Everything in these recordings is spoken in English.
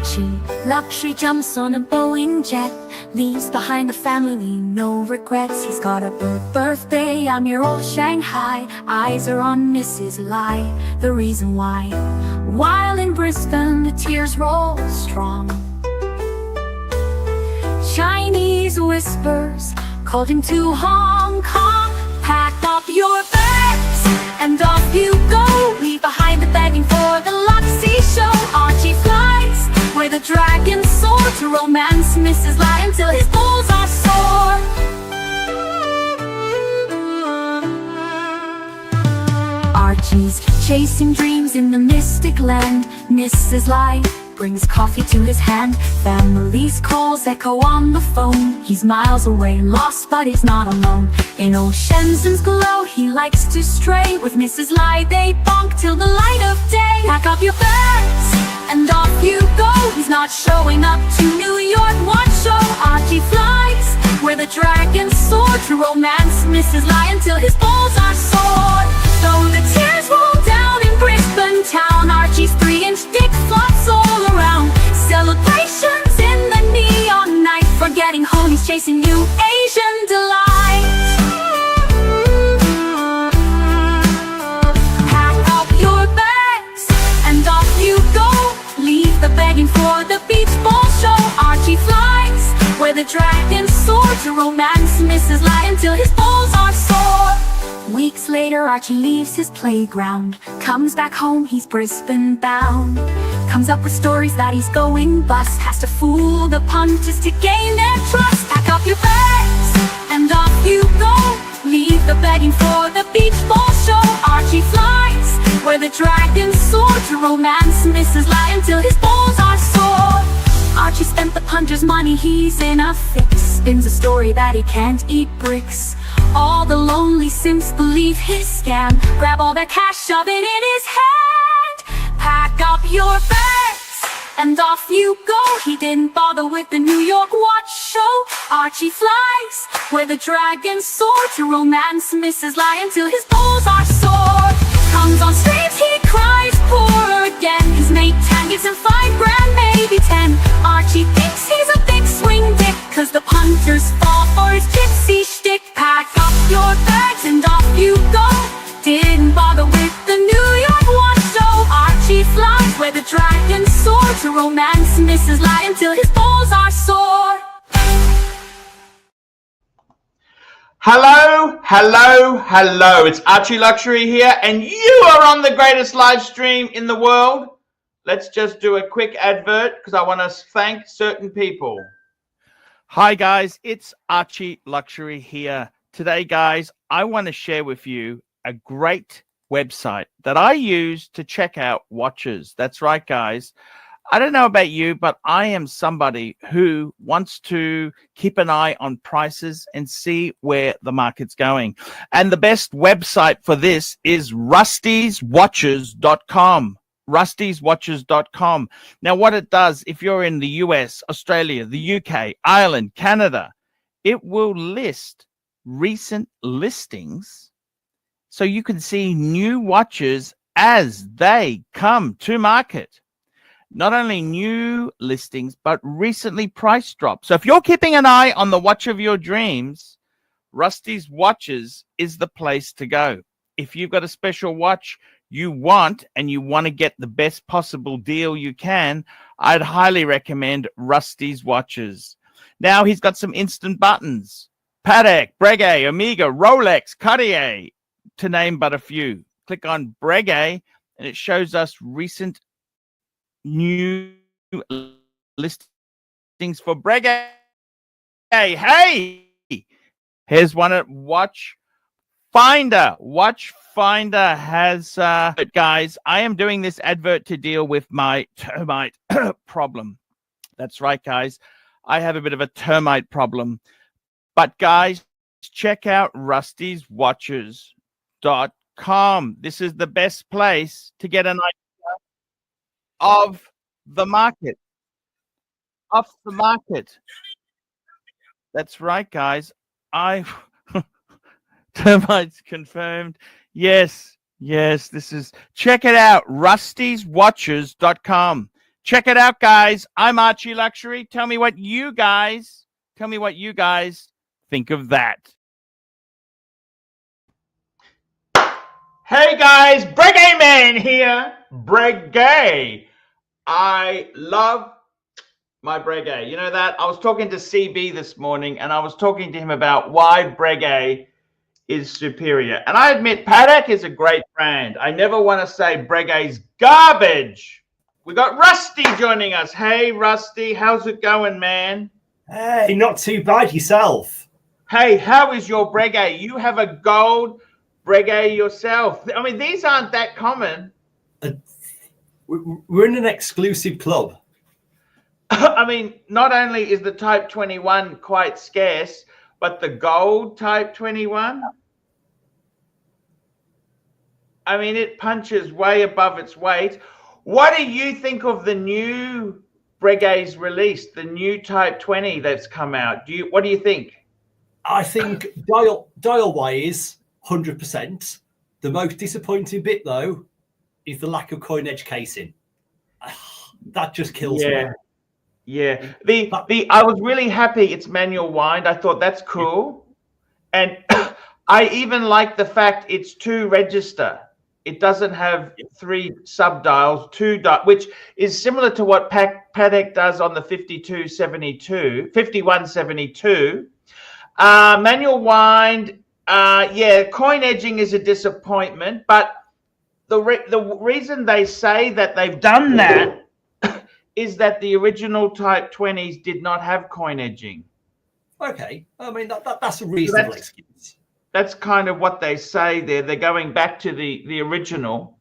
Archie Luxury jumps on a Boeing jet, leaves behind the family, no regrets. He's got a birthday, I'm your old Shanghai. Eyes are on Mrs. Lai, the reason why. While in Brisbane, the tears roll strong. Chinese whispers called him to Hong Kong. Pack up your bags and off you go. Leave behind the begging for the Luxury show. Archie flies where the dragons soar to romance Mrs. Lai until his balls are sore. Archie's chasing dreams in the mystic land. Mrs. Lai brings coffee to his hand. Family's calls echo on the phone. He's miles away, lost, but he's not alone. In old Shenzhen's glow, he likes to stray. With Mrs. Lai, they bonk till the light of day. Pack up your bags and off you go. He's not showing up to New York watch show. Archie flies where the dragons soar to romance Mrs. Lai until his balls are sore. Though the tears roll down in Brisbane town, Archie's 3-inch dick flops all around. Celebrations in the neon night, forgetting home, he's chasing new Asian delight. Pack up your bags and off you go. Leave the begging for the beach ball show. Archie flies where the dragons soar to romance Mrs. Lai until his balls are sore. Weeks later, Archie leaves his playground, comes back home, he's Brisbane bound. Comes up with stories that he's going bust, has to fool the punters to gain their trust. Pack up your bags and off you go. Leave the begging for the beach ball show. Archie flies where the dragons soar to romance Mrs. Lai until his balls are sore. Archie spent the punter's money, he's in a fix. Spins a story that he can't eat bricks. All the lonely simps believe his scam. Grab all their cash, shove it in his hand. Pack up your bags and off you go. He didn't bother with the New York watch show. Archie flies where the dragons soar to romance Mrs. Lai until his balls are sore. Comes on streams, he cries poor again. His mate Tan gives him $5 grand, maybe 10. Archie thinks he's a big swing dick, cause the punters fall for his gypsy shtick. Pack up your bags and off you go. Didn't bother with the New York watch show. Archie flies where the dragons soar to romance Mrs. Lai until his balls are sore. Hello, hello, hello. It's Archie Luxury here, and you are on the greatest live stream in the world. Let's just do a quick advert because I want to thank certain people. Hi guys, it's Archie Luxury here. Today guys, I want to share with you a great website that I use to check out watches. That's right guys. I don't know about you, but I am somebody who wants to keep an eye on prices and see where the market's going. And the best website for this is rustyswatches.com. rustyswatches.com. Now, what it does, if you're in the US, Australia, the UK, Ireland, Canada, it will list recent listings so you can see new watches as they come to market. Not only new listings, but recently price drops. So if you're keeping an eye on the watch of your dreams, Rusty's Watches is the place to go. If you've got a special watch you want and you want to get the best possible deal you can, I'd highly recommend Rusty's Watches. Now he's got some instant buttons. Patek, Breguet, Omega, Rolex, Cartier, to name but a few. Click on Breguet and it shows us recent new listings for Breguet. Hey, here's one at Watch Finder. Watch Finder has guys, I am doing this advert to deal with my termite problem. That's right guys, I have a bit of a termite problem. But guys, check out rustyswatches.com. This is the best place to get an idea of the market. Off the market. That's right, guys. Termites confirmed. Yes, this is, check it out, rustyswatches.com. Check it out, guys. I'm Archie Luxury. Tell me what you guys think of that. Hey guys, Breguet Man here. Breguet. I love my Breguet. You know that? I was talking to CB this morning and I was talking to him about why Breguet is superior. And I admit Patek is a great brand. I never want to say Breguet's garbage. We got Rusty joining us. Hey Rusty, how's it going, man? Hey, not too bad yourself. Hey, how is your Breguet? You have a gold Breguet yourself. I mean, these aren't that common. We're in an exclusive club. I mean, not only is the Type 21 quite scarce, but the gold Type 21, I mean, it punches way above its weight. What do you think of the new Breguet's released, the new Type 20 that's come out? What do you think? I think dial-wise, 100%. The most disappointing bit, though, is the lack of coin edge casing. That just kills me. Yeah. I was really happy it's manual wind. I thought that's cool. And I even like the fact it's 2 register. It doesn't have 3 sub-dials, 2 which is similar to what Patek does on the 5172. Manual wind, coin edging is a disappointment, but the reason they say that they've done that is that the original Type 20s did not have coin edging. Okay, I mean that's a reasonable excuse. That's kind of what they say there. They're going back to the original.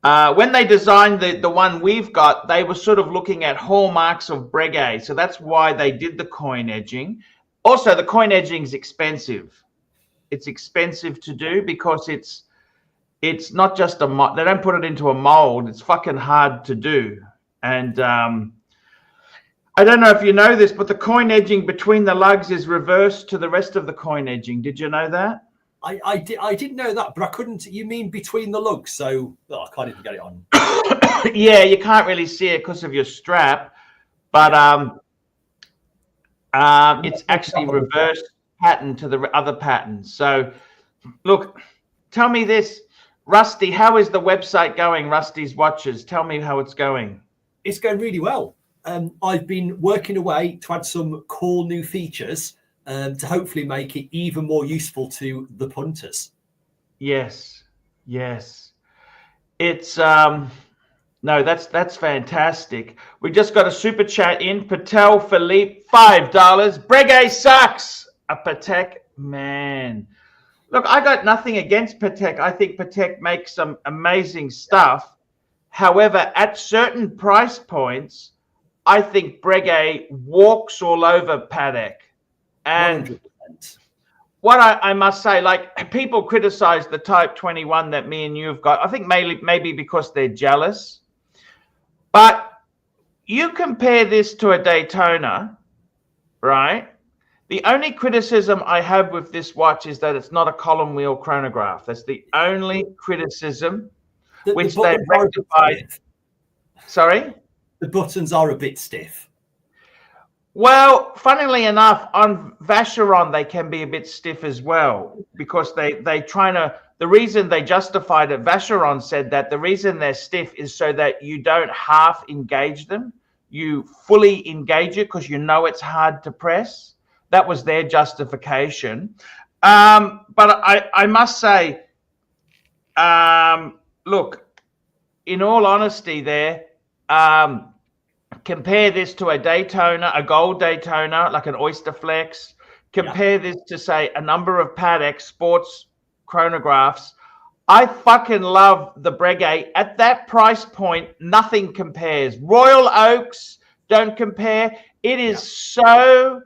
When they designed the one we've got, they were sort of looking at hallmarks of Breguet, so that's why they did the coin edging. Also, the coin edging is expensive. It's expensive to do because it's not just they don't put it into a mold. It's fucking hard to do. And I don't know if you know this, but the coin edging between the lugs is reversed to the rest of the coin edging. Did you know that? I didn't know that, but I couldn't. You mean between the lugs? So I can't even get it on. Yeah, you can't really see it because of your strap, but it's actually reversed pattern to the other patterns. So, look, tell me this, Rusty. How is the website going? Rusty's Watches. Tell me how it's going. It's going really well. I've been working away to add some cool new features to hopefully make it even more useful to the punters. Yes. It's no, that's fantastic. We just got a super chat in. Patel Philippe, $5. Breguet sucks. A Patek man. Look, I got nothing against Patek. I think Patek makes some amazing stuff. However, at certain price points, I think Breguet walks all over Patek. And 100%. What I must say, like, people criticize the Type 21 that me and you have got. I think maybe because they're jealous. But you compare this to a Daytona, right? The only criticism I have with this watch is that it's not a column wheel chronograph. That's the only criticism, which they've rectified. Sorry? The buttons are a bit stiff. Well, funnily enough, on Vacheron, they can be a bit stiff as well, because the reason they justified it, Vacheron said that the reason they're stiff is so that you don't half engage them. You fully engage it because you know it's hard to press. That was their justification. But I must say, look, in all honesty there, compare this to a Daytona, a gold Daytona, like an Oyster Flex. Compare this to, say, a number of Patek sports chronographs. I fucking love the Breguet. At that price point, nothing compares. Royal Oaks don't compare. It is so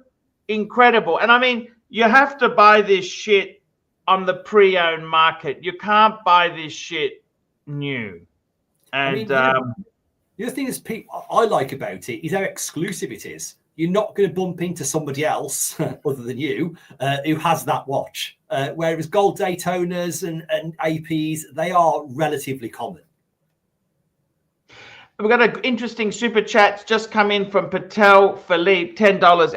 incredible. And I mean, you have to buy this shit on the pre-owned market. You can't buy this shit new. And the other thing is, I like about it is how exclusive it is. You're not going to bump into somebody else other than you who has that watch. Whereas gold Daytonas and APs, they are relatively common. We've got an interesting super chat just come in from Patel Philippe, $10.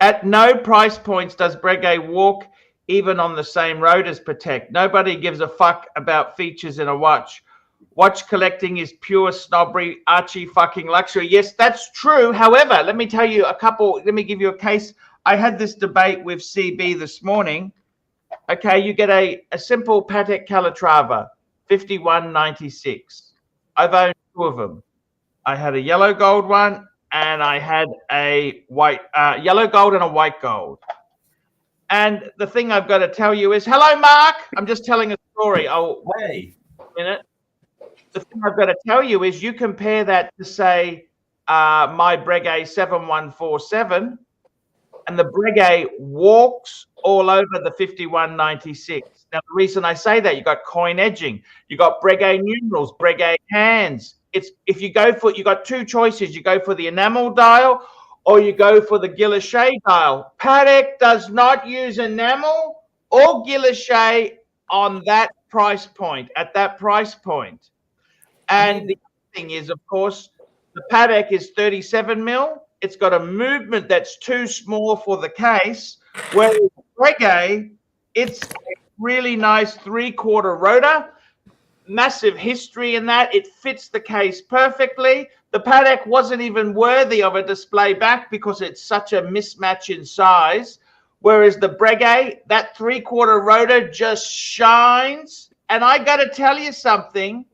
At no price points does Breguet walk even on the same road as Patek. Nobody gives a fuck about features in a watch. Watch collecting is pure snobbery, Archie fucking luxury. Yes, that's true. However, let me tell you let me give you a case. I had this debate with CB this morning. Okay, you get a simple Patek Calatrava, 5196. I've owned two of them. I had a yellow gold one and I had a white, yellow gold and a white gold. And the thing I've got to tell you is, hello, Mark. I'm just telling a story. Oh, Hey. a minute. The thing I've got to tell you is you compare that to, say, my Breguet 7147, and the Breguet walks all over the 5196. Now, the reason I say that, you got coin edging, you got Breguet numerals, Breguet hands. It's if you go for, you got two choices. You go for the enamel dial or you go for the guilloche dial. Patek does not use enamel or guilloche on that price point, at that price point. And the other thing is, of course, the Patek is 37 mil. It's got a movement that's too small for the case, whereas Breguet, it's a really nice 3/4 rotor, massive history in that. It fits the case perfectly. The Patek wasn't even worthy of a display back because it's such a mismatch in size, whereas the Breguet, that 3/4 rotor just shines. And I got to tell you something.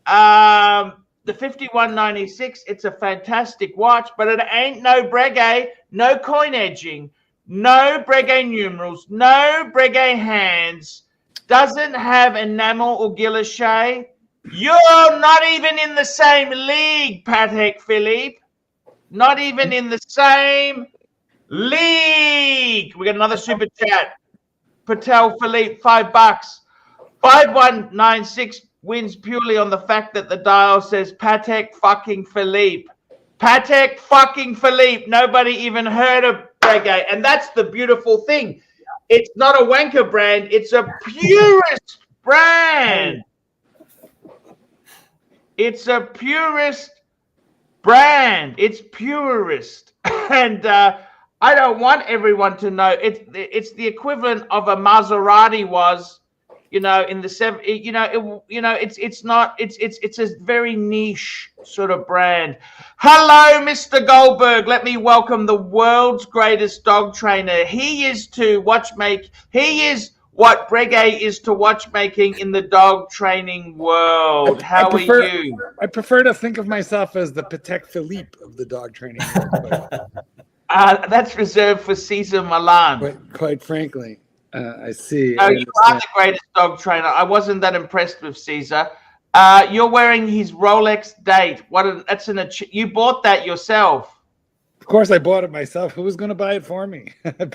The 5196, it's a fantastic watch, but it ain't no Breguet, no coin edging, no Breguet numerals, no Breguet hands, doesn't have enamel or guilloche. You're not even in the same league, Patek Philippe. Not even in the same league. We got another super chat. Patel Philippe, $5. 5196 wins purely on the fact that the dial says Patek fucking Philippe. Patek fucking Philippe. Nobody even heard of Breguet. And that's the beautiful thing. It's not a wanker brand. It's a purist brand. It's a purist brand. It's purist. And I don't want everyone to know. It's the equivalent of a Maserati was, you know, in the it's a very niche sort of brand. Hello, Mr. Goldberg. Let me welcome the world's greatest dog trainer. He is what Breguet is to watchmaking in the dog training world. How are you? I prefer to think of myself as the Patek Philippe of the dog training world. That's reserved for Cesar Milan. But quite frankly, I see. No, you are the greatest dog trainer. I wasn't that impressed with Caesar. You're wearing his Rolex date. You bought that yourself. Of course, I bought it myself. Who was going to buy it for me? I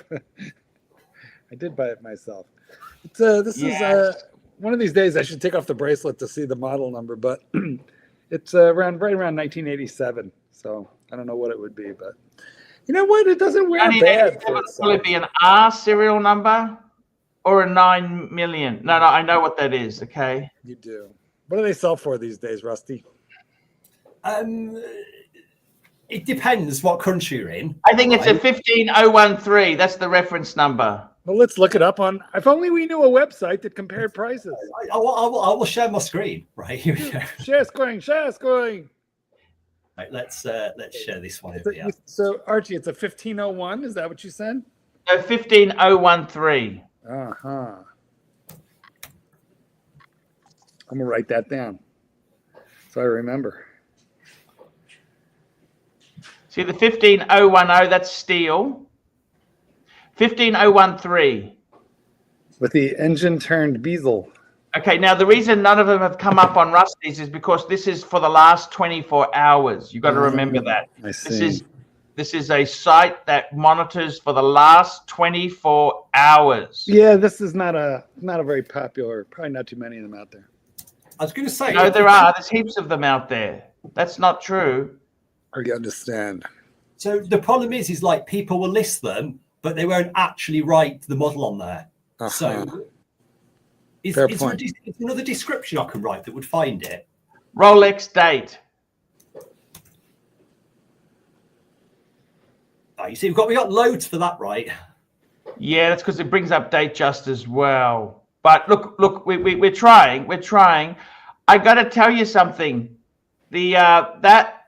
did buy it myself. This is one of these days I should take off the bracelet to see the model number, but it's right around 1987. So I don't know what it would be, but you know what? It doesn't wear bad. Will it be an R serial number or a 9 million? No, I know what that is. Okay. You do. What do they sell for these days, Rusty? It depends what country you're in. I think it's a 15013. That's the reference number. Well, let's look it up on. If only we knew a website that compared prices. I will share my screen. Right, here we go. Share screen. Right, let's share this one over here. So Archie, it's a 1501. Is that what you said? No, 15013. Uh-huh. I'm gonna write that down so I remember. See the 15010, that's steel. 15013. With the engine turned bezel. Okay, now the reason none of them have come up on Rusty's is because this is for the last 24 hours. You've got to remember that. I see. This is a site that monitors for the last 24 hours. Yeah, this is not a very popular, probably not too many of them out there. I was going to say. No, there's heaps of them out there. That's not true. I understand. So the problem is like people will list them, but they won't actually write the model on there. Uh-huh. So it's another description I can write that would find it. Rolex date. Oh, you see, we got loads for that, right? Yeah, that's because it brings up date just as well. But look, we're trying. We're trying. I got to tell you something. The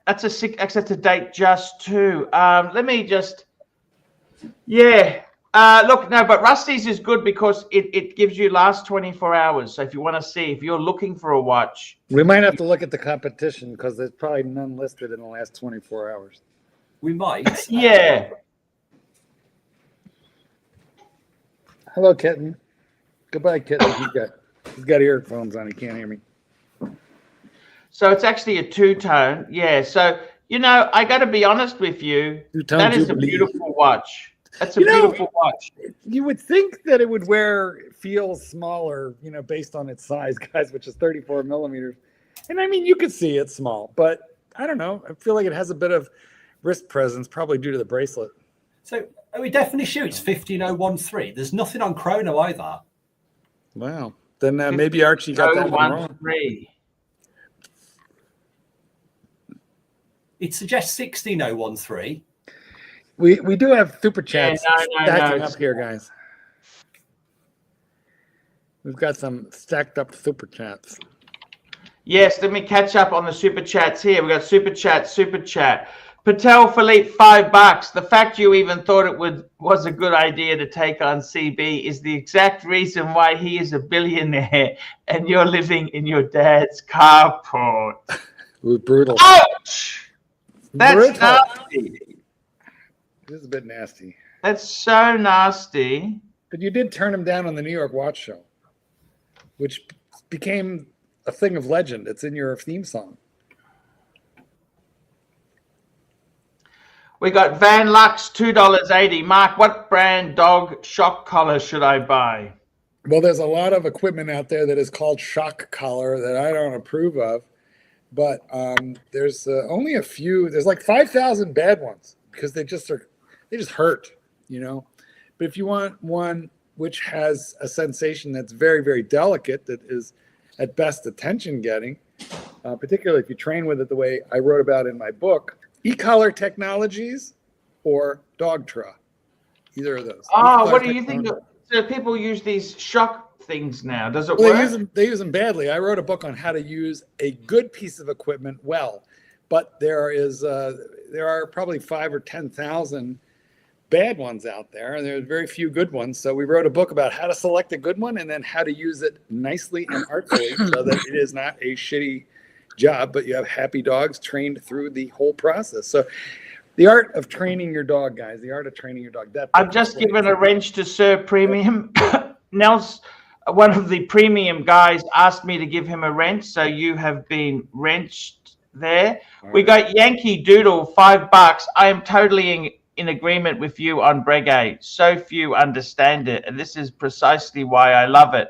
that's a date just too. Let me just. Yeah. Look, no, but Rusty's is good because it gives you last 24 hours. So if you want to see, if you're looking for a watch, We might have to look at the competition because there's probably none listed in the last 24 hours. We might. yeah. Hello, kitten. Goodbye, kitten. He's got earphones on. He can't hear me. So it's actually a two-tone. Yeah. So, I got to be honest with you. Two-tone That is Jubilee. a beautiful watch. That's a beautiful watch. You would think that it would feel smaller, based on its size, guys, which is 34 millimeters. And I mean, you could see it's small, but I don't know. I feel like it has a bit of wrist presence, probably due to the bracelet. So are we definitely sure it's 15013? There's nothing on chrono either. Wow. Then maybe Archie got that one wrong. 113. It suggests 16013. We do have super chats no, stacking no. up here, guys. We've got some stacked up super chats. Yes, let me catch up on the super chats here. We got super chat. Patel Philippe, $5. The fact you even thought it was a good idea to take on CB is the exact reason why he is a billionaire and you're living in your dad's carport. Ooh, brutal. Ouch! That's Brutal. nasty. This is a bit nasty. That's so nasty. But you did turn him down on the New York Watch Show, which became a thing of legend. It's in your theme song. We got Van Lux, $2.80. Mark, what brand dog shock collar should I buy? Well, there's a lot of equipment out there that is called shock collar that I don't approve of, but there's only a few. There's like 5,000 bad ones because they just hurt, But if you want one which has a sensation that's very, very delicate, that is at best attention getting, particularly if you train with it the way I wrote about in my book, E-collar Technologies or Dogtra, either of those. Oh, what do you think? So people use these shock things now. Does it work? They use them badly. I wrote a book on how to use a good piece of equipment well, but there are probably 5,000 or 10,000 bad ones out there, and there are very few good ones. So we wrote a book about how to select a good one and then how to use it nicely and artfully so that it is not a shitty job, but you have happy dogs trained through the whole process. So the art of training your dog, guys, the art of training your dog. I've just given a wrench to Sir Premium. Nels, one of the premium guys, asked me to give him a wrench, so you have been wrenched there. We got Yankee Doodle, $5. I am totally in agreement with you on Breguet. So few understand it, and this is precisely why I love it.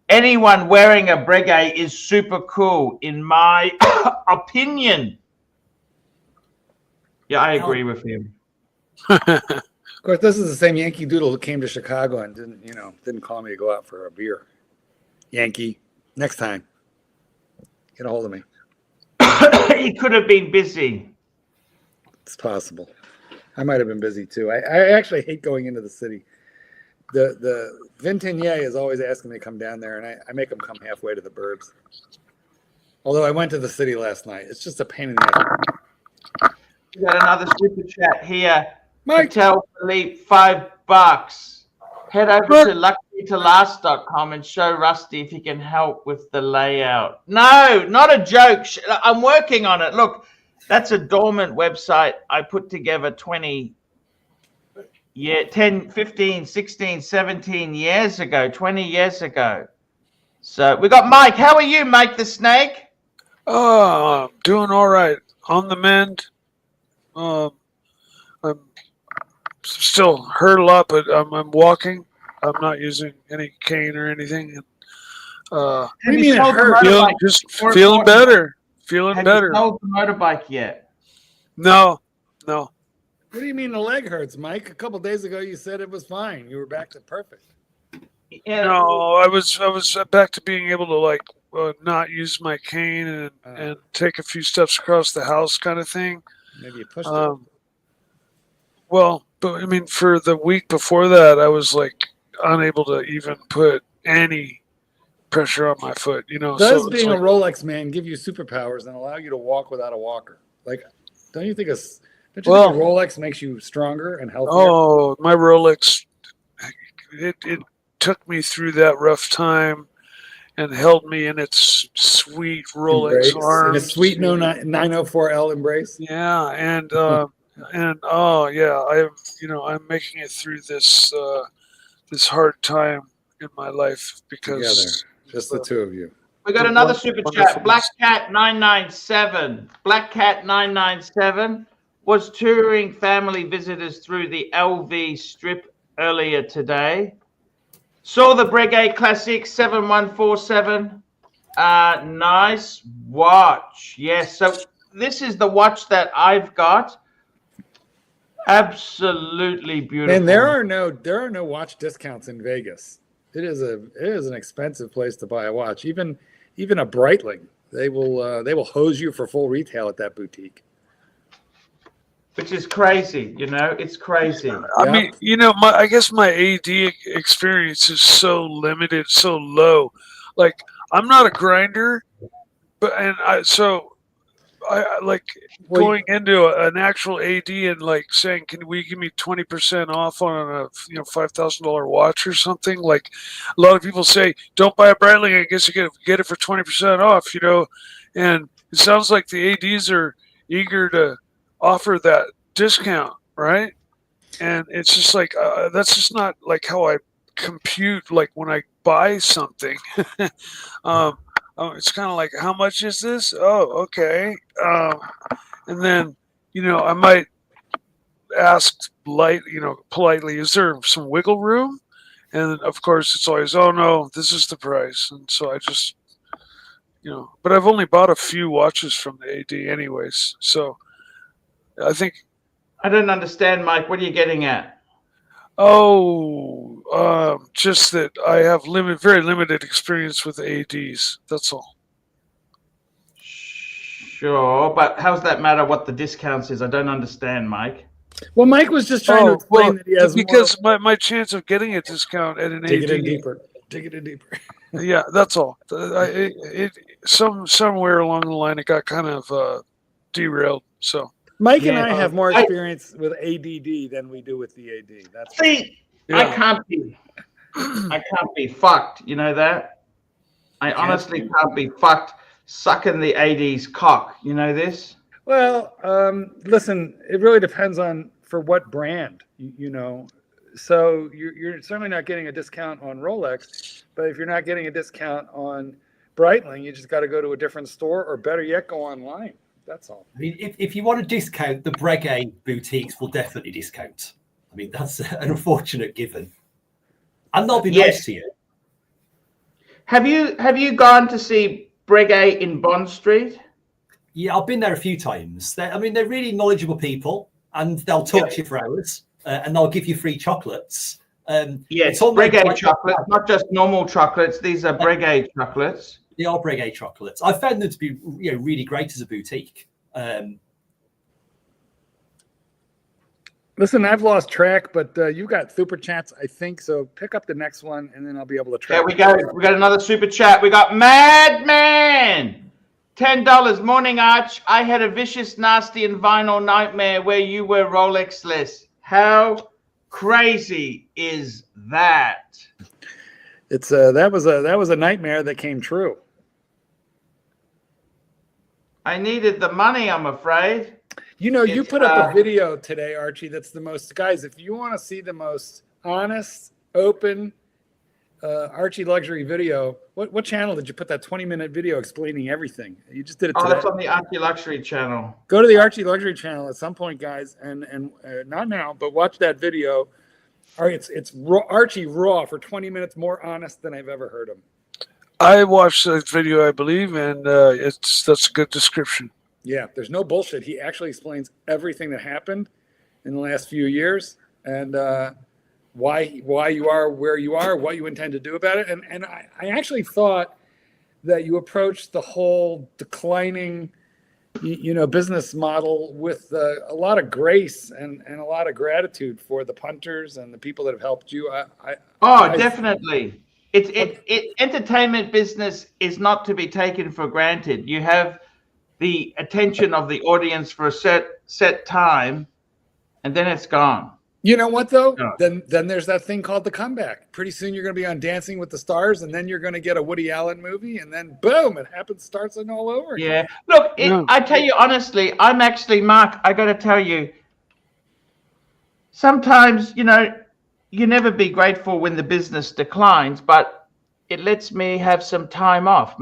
Anyone wearing a Breguet is super cool, in my opinion. Yeah, I agree with him. Of course, this is the same Yankee Doodle who came to Chicago and didn't call me to go out for a beer. Yankee, next time, get a hold of me. He could have been busy. It's possible. I might have been busy too. I actually hate going into the city. The Vintenier is always asking me to come down there, and I make them come halfway to the burbs. Although I went to the city last night. It's just a pain in the ass. We got another super chat here. Mike. Patel Philippe, $5. Head over to LuxuryToLast.com and show Rusty if he can help with the layout. No, not a joke. I'm working on it. Look, that's a dormant website I put together 10, 15, 16, 17 years ago, 20 years ago. So we got Mike. How are you, Mike the Snake? Oh, I'm doing all right. On the mend. I'm still hurt a lot, but I'm walking. I'm not using any cane or anything. Have you sold the motorbike? Feeling better. Feeling Have better. you sold the motorbike yet? No. What do you mean the leg hurts, Mike? A couple days ago you said it was fine. You were back to perfect. Yeah. No, I was back to being able to not use my cane and take a few steps across the house, kind of thing. Maybe you pushed it. Well, but I mean, for the week before that, I was like unable to even put any pressure on my foot. You know, Does so being like, a Rolex man give you superpowers and allow you to walk without a walker? Like, don't you think a Rolex makes you stronger and healthier? Oh, my Rolex, it took me through that rough time and held me in its sweet Rolex arms. In a sweet 904L embrace. Yeah, and oh yeah, I'm making it through this this hard time in my life because Together, just the two of you. We got another super chat. Black Cat 997. Black Cat 997 was touring family visitors through the LV strip earlier today. Saw the Breguet Classic 7147. Nice watch. Yes. So this is the watch that I've got. Absolutely beautiful. And there are no watch discounts in Vegas. It is an expensive place to buy a watch. Even a Breitling, they will hose you for full retail at that boutique. Which is crazy, it's crazy. I mean, I guess my AD experience is so limited, so low. Like, I'm not a grinder, but I like going into an actual AD and like saying, "Can we give me 20% off on a $5,000 watch or something?" Like, a lot of people say, "Don't buy a Breitling. I guess you get it for 20% off." And it sounds like the ADs are eager to offer that discount, right? And it's just like that's just not like how I compute. Like when I buy something, it's kind of like, how much is this? Oh, okay. And then I might ask politely, is there some wiggle room? And of course, it's always, oh no, this is the price. And so I just but I've only bought a few watches from the AD anyways, so I think. I don't understand, Mike. What are you getting at? Oh, just that I have very limited experience with ADs. That's all. Sure, but how's that matter what the discounts is? I don't understand, Mike. Well, Mike was just trying to explain that he has because my chance of getting a discount at an AD. Dig it in deeper. Yeah, that's all. Somewhere along the line, it got kind of derailed. So Mike and I have more experience with ADD than we do with the AD. That's I can't be fucked. You know that? I honestly can't be fucked sucking the AD's cock. You know this? Well, listen, it really depends on for what brand, So you're certainly not getting a discount on Rolex, but if you're not getting a discount on Breitling, you just got to go to a different store, or better yet, go online. That's all. I mean, if you want to discount, the Breguet boutiques will definitely discount. I mean, that's an unfortunate given. And they'll be nice to you. Have you gone to see Breguet in Bond Street? Yeah, I've been there a few times. They're really knowledgeable people, and they'll talk to you for hours, and they'll give you free chocolates. Yes, Breguet chocolates, not just normal chocolates. These are Breguet chocolates. They are Breguet chocolates. I found them to be really great as a boutique. Listen, I've lost track, but you got super chats, I think. So pick up the next one, and then I'll be able to track. There we go. We got another super chat. We got Madman, $10. Morning, Arch. I had a vicious, nasty, and vinyl nightmare where you were Rolex-less. How crazy is that? It's that was a nightmare that came true. I needed the money, I'm afraid. You put up a video today, Archie, that's the most, guys, if you want to see the most honest, open Archie Luxury video, what channel did you put that 20-minute video explaining everything? You just did it today. Oh, that's on the Archie Luxury channel. Go to the Archie Luxury channel at some point, guys, and not now, but watch that video. All right, it's Archie raw for 20 minutes, more honest than I've ever heard him. I watched that video, I believe, and that's a good description. Yeah, there's no bullshit. He actually explains everything that happened in the last few years, and why you are where you are, what you intend to do about it. And I actually thought that you approach the whole declining, business model with a lot of grace and a lot of gratitude for the punters and the people that have helped you. Definitely. Entertainment business is not to be taken for granted. You have the attention of the audience for a set time, and then it's gone. You know what though? No. Then there's that thing called the comeback. Pretty soon you're going to be on Dancing with the Stars, and then you're going to get a Woody Allen movie, and then boom, it happens, starts it all over again. Yeah. Look, I tell you honestly, I'm actually, Mark, I got to tell you, sometimes, you never be grateful when the business declines, but it lets me have some time off.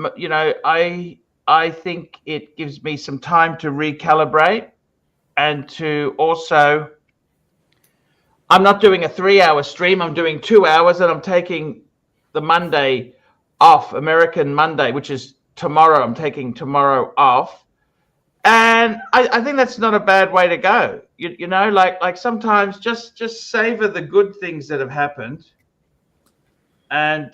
I think it gives me some time to recalibrate and to also, I'm not doing a 3-hour stream. I'm doing 2 hours, and I'm taking the Monday off, American Monday, which is tomorrow. I'm taking tomorrow off. And I think that's not a bad way to go. Like sometimes just savor the good things that have happened. And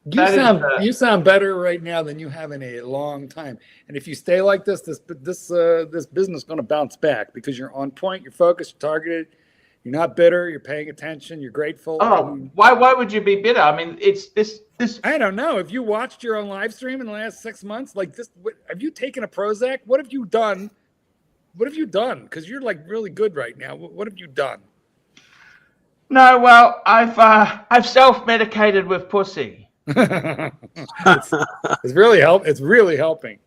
you sound better right now than you have in a long time. And if you stay like this business is going to bounce back because you're on point, you're focused, you're targeted. You're not bitter. You're paying attention. You're grateful. Why would you be bitter? I mean, it's this. I don't know. If you watched your own live stream in the last 6 months, like this, have you taken a Prozac? What have you done? Because you're like really good right now. What have you done? No, well, I've self-medicated with pussy. It's really helping.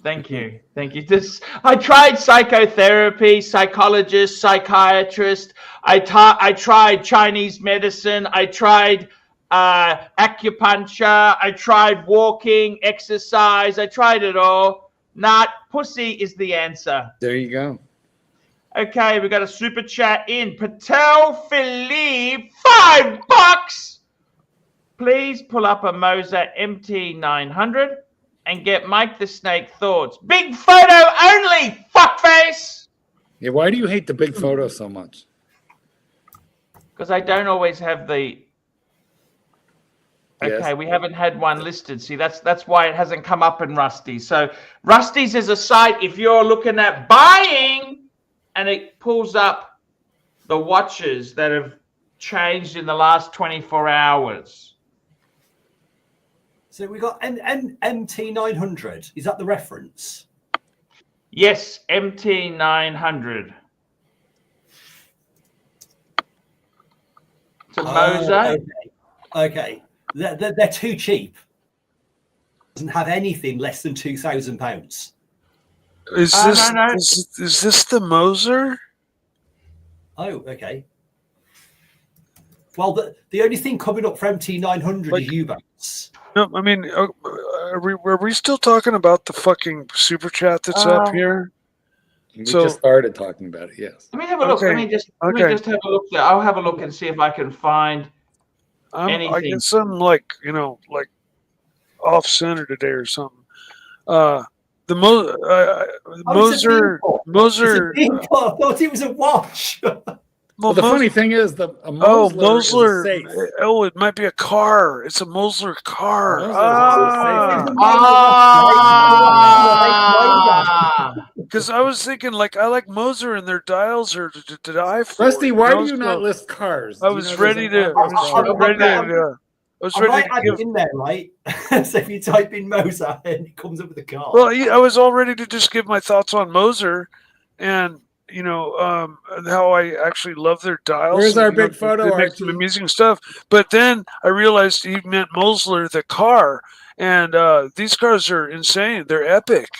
Thank you. I tried psychotherapy, psychologist, psychiatrist. I tried Chinese medicine. I tried acupuncture. I tried walking, exercise. I tried it all. Pussy is the answer. There you go. Okay, we got a super chat in. Patel Philippe, $5. Please pull up a Moser MT900. And get Mike the Snake thoughts. Big photo only, fuckface! Yeah, why do you hate the big photo so much? Because I don't always have the... Okay, Yes. we haven't had one listed. See, that's why it hasn't come up in Rusty's. So Rusty's is a site if you're looking at buying, and it pulls up the watches that have changed in the last 24 hours. So we got MT900. Is that the reference? Yes, MT900. It's a Moser. Okay. They're too cheap. Doesn't have anything less than £2,000. Is this is this the Moser? Oh, okay. Well, the only thing coming up for MT900 is Eubanks. No, I mean, are we still talking about the fucking super chat that's up here? We just started talking about it. Yes. Let me have a look. Okay. Let me just have a look there. I'll have a look and see if I can find anything. I guess I'm like off center today or something. The Moser. I thought it was a watch. Well, the funny thing is, Mosler. Safe. It might be a car. It's a Mosler car. Because I was thinking, I like Moser and their dials are to die for. Rusty, why do you not list cars? I was ready to. I was ready to give in there, right? So if you type in Moser, and it comes up with a car. Well, I was all ready to just give my thoughts on Moser, and how I actually love their dials. Where's our big photo? They make some amusing stuff. But then I realized he meant Mosler, the car, and these cars are insane. They're epic.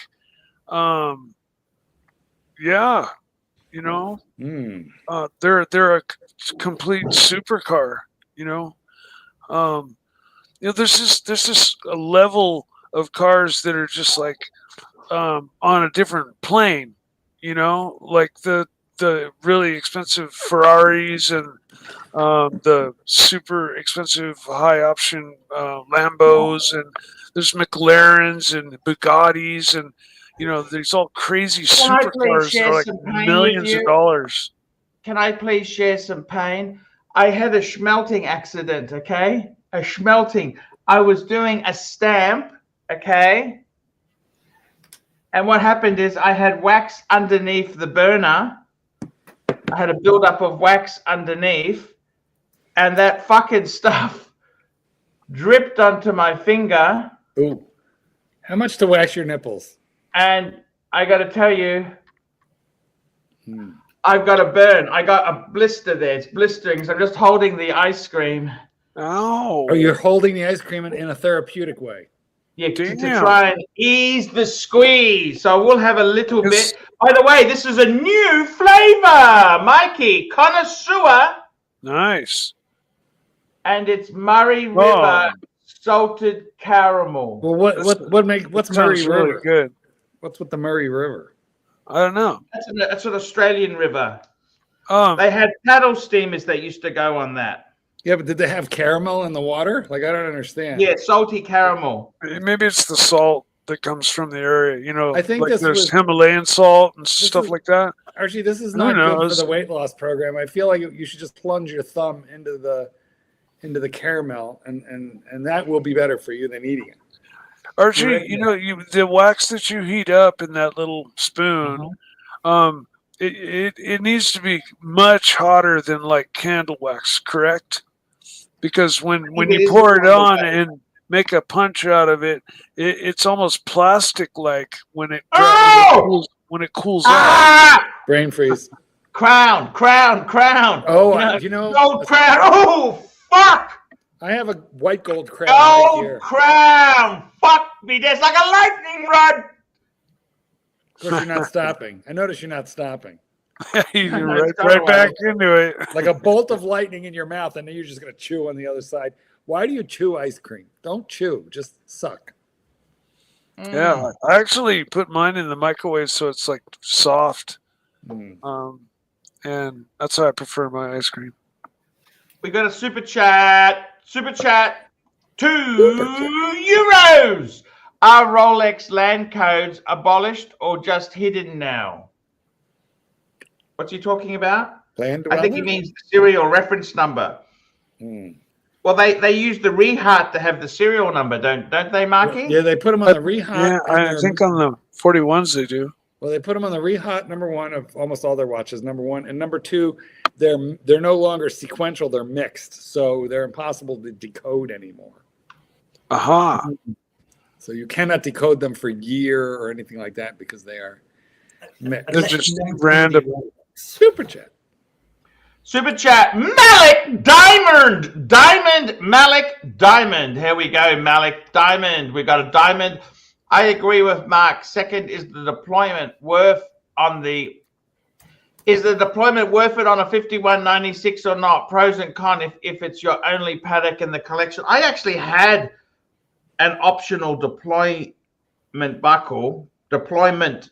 Yeah, they're a complete supercar. There's this a level of cars that are just like on a different plane. Like the really expensive Ferraris and the super expensive high option Lambos, and there's McLarens and Bugattis, and there's all crazy supercars that are like millions of dollars. Can I please share some pain? I had a smelting accident, okay? A smelting. I was doing a stamp okay? And what happened is I had wax underneath the burner. I had a buildup of wax underneath, and that fucking stuff dripped onto my finger. Ooh. How much to wax your nipples? And I got to tell you, I've got a burn. I got a blister there. It's blistering. So I'm just holding the ice cream. Oh. Oh, you're holding the ice cream in a therapeutic way. Yeah, to Damn. try and ease the squeeze. So we'll have a little It's- bit. By the way, this is a new flavor, Mikey, connoisseur, Nice. and it's Murray River salted caramel. Well, what's Murray Sounds River? really good. What's with the Murray River? I don't know. That's an Australian river. Um, They had paddle steamers that used to go on that. Yeah, but did they have caramel in the water? Like, I don't understand. Yeah, salty caramel. maybe it's the salt that comes from the area. You know, I think like this there's was- Himalayan salt and stuff is- like that. Archie, this is Who not good for knows? the weight loss program. I feel like you should just plunge your thumb into the caramel, and that will be better for you than eating it. Archie, Right, you know, the wax that you heat up in that little spoon, it needs to be much hotter than like candle wax, correct? Because when it you is pour it candle on wax. and make a punch out of it, it's almost plastic like when it Oh! when it cools off. Ah! Brain freeze. Crown. Oh, you know, gold crown. Oh, fuck! I have a white gold crown right Gold here. crown. Fuck me. There's like a lightning rod. Of course, you're not stopping. I notice you're not stopping. You're That's right so back into it. Like a bolt of lightning in your mouth, and then you're just going to chew on the other side. Why do you chew ice cream? Don't chew. Just suck. Yeah, I actually put mine in the microwave so it's like soft, and that's how I prefer my ice cream. We got a super chat. Super chat. €2. Are Rolex land codes abolished or just hidden now? What's he talking about? Land I think he dweller? means the serial reference number. Well, they use the reheart to have the serial number, don't they, Marky? Yeah, they put them on the reheart. Yeah, I think on the 41s they do. Well, they put them on the reheart number one of almost all their watches. Number one and number two, they're no longer sequential; they're mixed, so they're impossible to decode anymore. Aha. So you cannot decode them for year or anything like that because they are mixed. It's just random. Super chat. Super chat. Malik Diamond. Malik Diamond. Here we go, Malik Diamond. We got a diamond. I agree with Mark. Second, is the deployment worth it on a 5196 or not? Pros and cons if it's your only Patek in the collection. I actually had an optional deployment buckle. Deployment.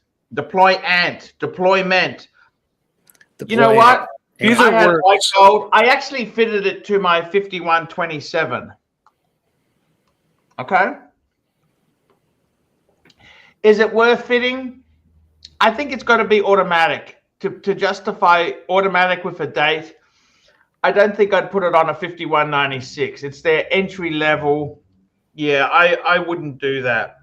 You know what? Either I had works. white gold. I actually fitted it to my 5127. Okay. Is it worth fitting? I think it's got to be automatic to justify automatic with a date. I don't think I'd put it on a 5196. It's their entry level. Yeah, I wouldn't do that.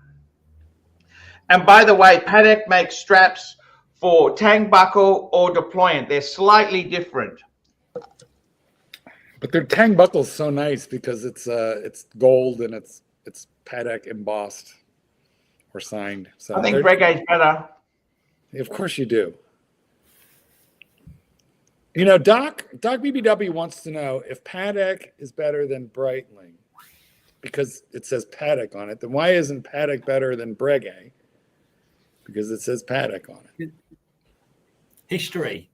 And by the way, Patek makes straps for tang buckle or deployant. They're slightly different. But their tang buckle's so nice because it's gold and it's Patek embossed or signed. So I think Breguet's better. Of course you do. You know, Doc BBW wants to know if Patek is better than Breitling because it says Patek on it. Then why isn't Patek better than Breguet? Because it says Patek on it. History.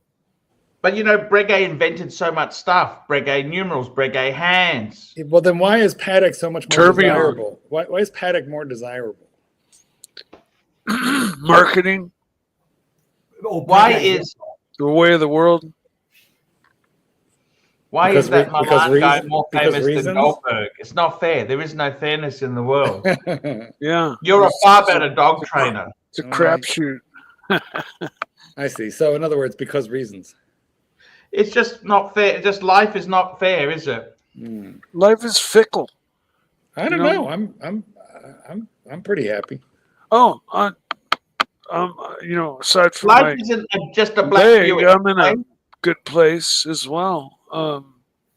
But you know, Breguet invented so much stuff. Breguet numerals, Breguet hands. Well, then why is Patek so much more Tourbillon. desirable? Why is Patek more desirable? Marketing, Or Why Breguet. is the way of the world. Because that re- because Milan guy reason- more because famous reasons? than Goldberg? It's not fair. There is no fairness in the world. Yeah, You're a far better dog trainer. it's a crapshoot. I see. So in other words, because reasons. It's just not fair. Just life is not fair, is it? Life is fickle. I don't You know? know. I'm pretty happy. Oh, you know, aside from Life my isn't just a black leg, Buick. I'm in a good place as well.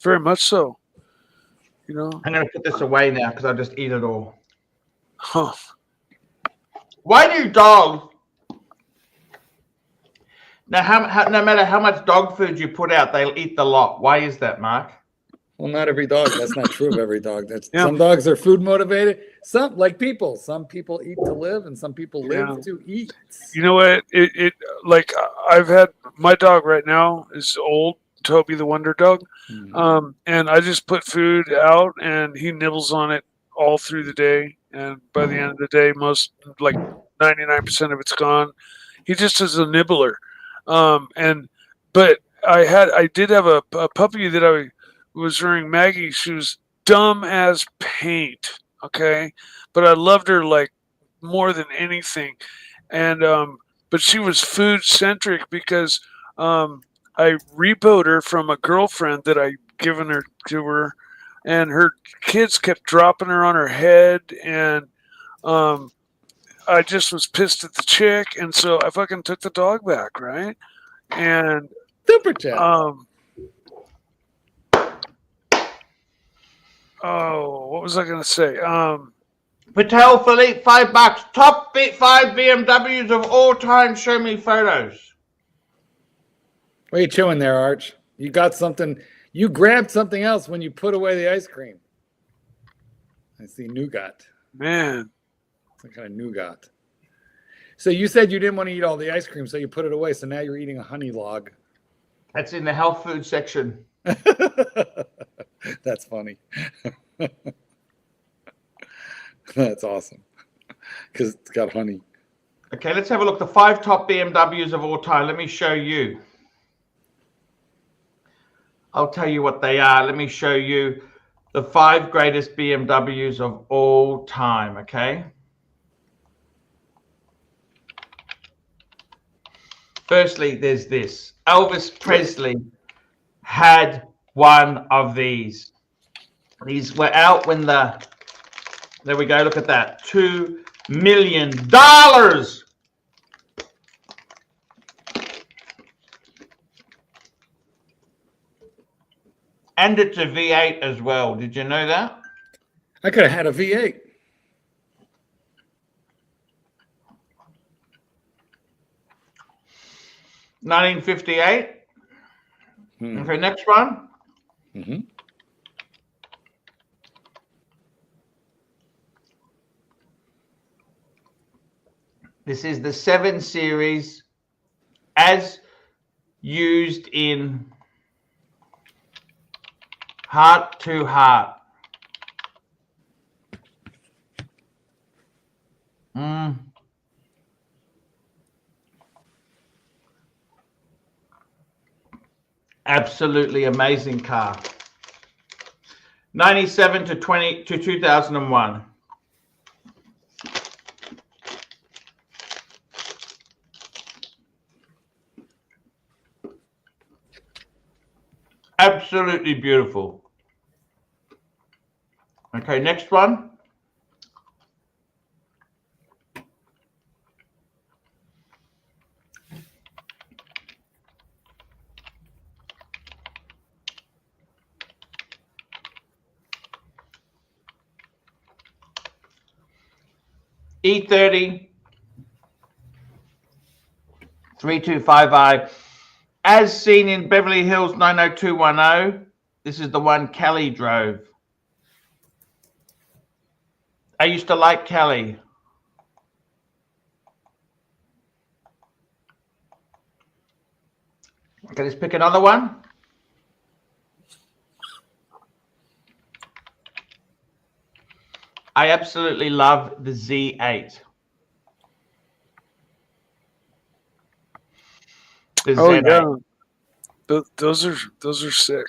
Very much so. You know. I'm going to put this away now because I just eat it all. Huh. Why do dogs? Now, no matter how much dog food you put out, they'll eat the lot. Why is that, Mark? Well, not every dog. That's not true of every dog. That's Yeah. Some dogs are food motivated. Some, like people, some people eat to live, and some people live to eat. You know what? It like I've had my dog right now is old, Toby the Wonder Dog, and I just put food out, and he nibbles on it all through the day. And by the end of the day, most like 99% of it's gone. He just is a nibbler. But I did have a puppy that I was rearing, Maggie. She was dumb as paint. Okay, but I loved her like more than anything. And but she was food centric because I repoed her from a girlfriend that I given her to her, and her kids kept dropping her on her head, and I just was pissed at the chick, and so I fucking took the dog back, right? And super chat. Oh, what was I gonna say? Patel Philippe, $5. Top 5 BMWs of all time. Show me photos. What are you chewing there, Arch? You got something. You grabbed something else when you put away the ice cream. I see nougat. Man. Some kind of nougat. So you said you didn't want to eat all the ice cream, so you put it away. So now you're eating a honey log. That's in the health food section. That's funny. That's awesome. Because it's got honey. Okay, let's have a look. The 5 top BMWs of all time. Let me show you. I'll tell you what they are. Let me show you the 5 greatest BMWs of all time, okay? Firstly, there's this. Elvis Presley had one of these. These were out when there we go, look at that. $2 million. And it's a V8 as well. Did you know that? I could have had a V8. $1958. Okay, next one. This is the 7 Series as used in Heart to Heart. Absolutely amazing car. 97 to 2001. Absolutely beautiful. Okay, next one. E30 325i, as seen in Beverly Hills 90210. This is the one Kelly drove. I used to like Kelly. Okay, let's pick another one. I absolutely love the Z8. The Z8. Yeah, those are sick.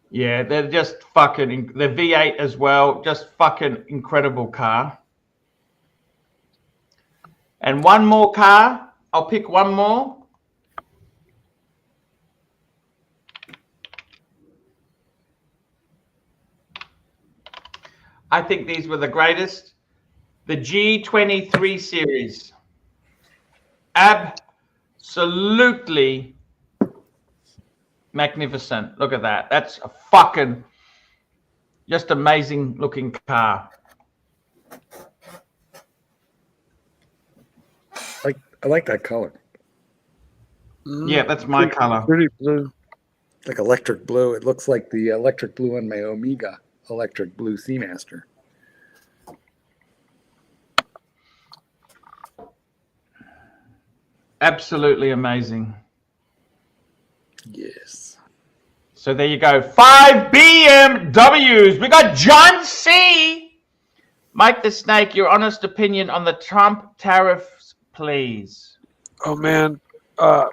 Yeah, they're just fucking. The V8 as well, just fucking incredible car. And one more car. I'll pick one more. I think these were the greatest. The G23 series. Absolutely magnificent. Look at that. That's a fucking just amazing looking car. I like that color. Yeah, that's my color. Pretty blue. Like electric blue. It looks like the electric blue on my Omega electric blue Seamaster. Absolutely amazing. Yes. So there you go. 5 BMWs. We got John C. Mike the Snake, your honest opinion on the Trump tariffs, please. Oh man, I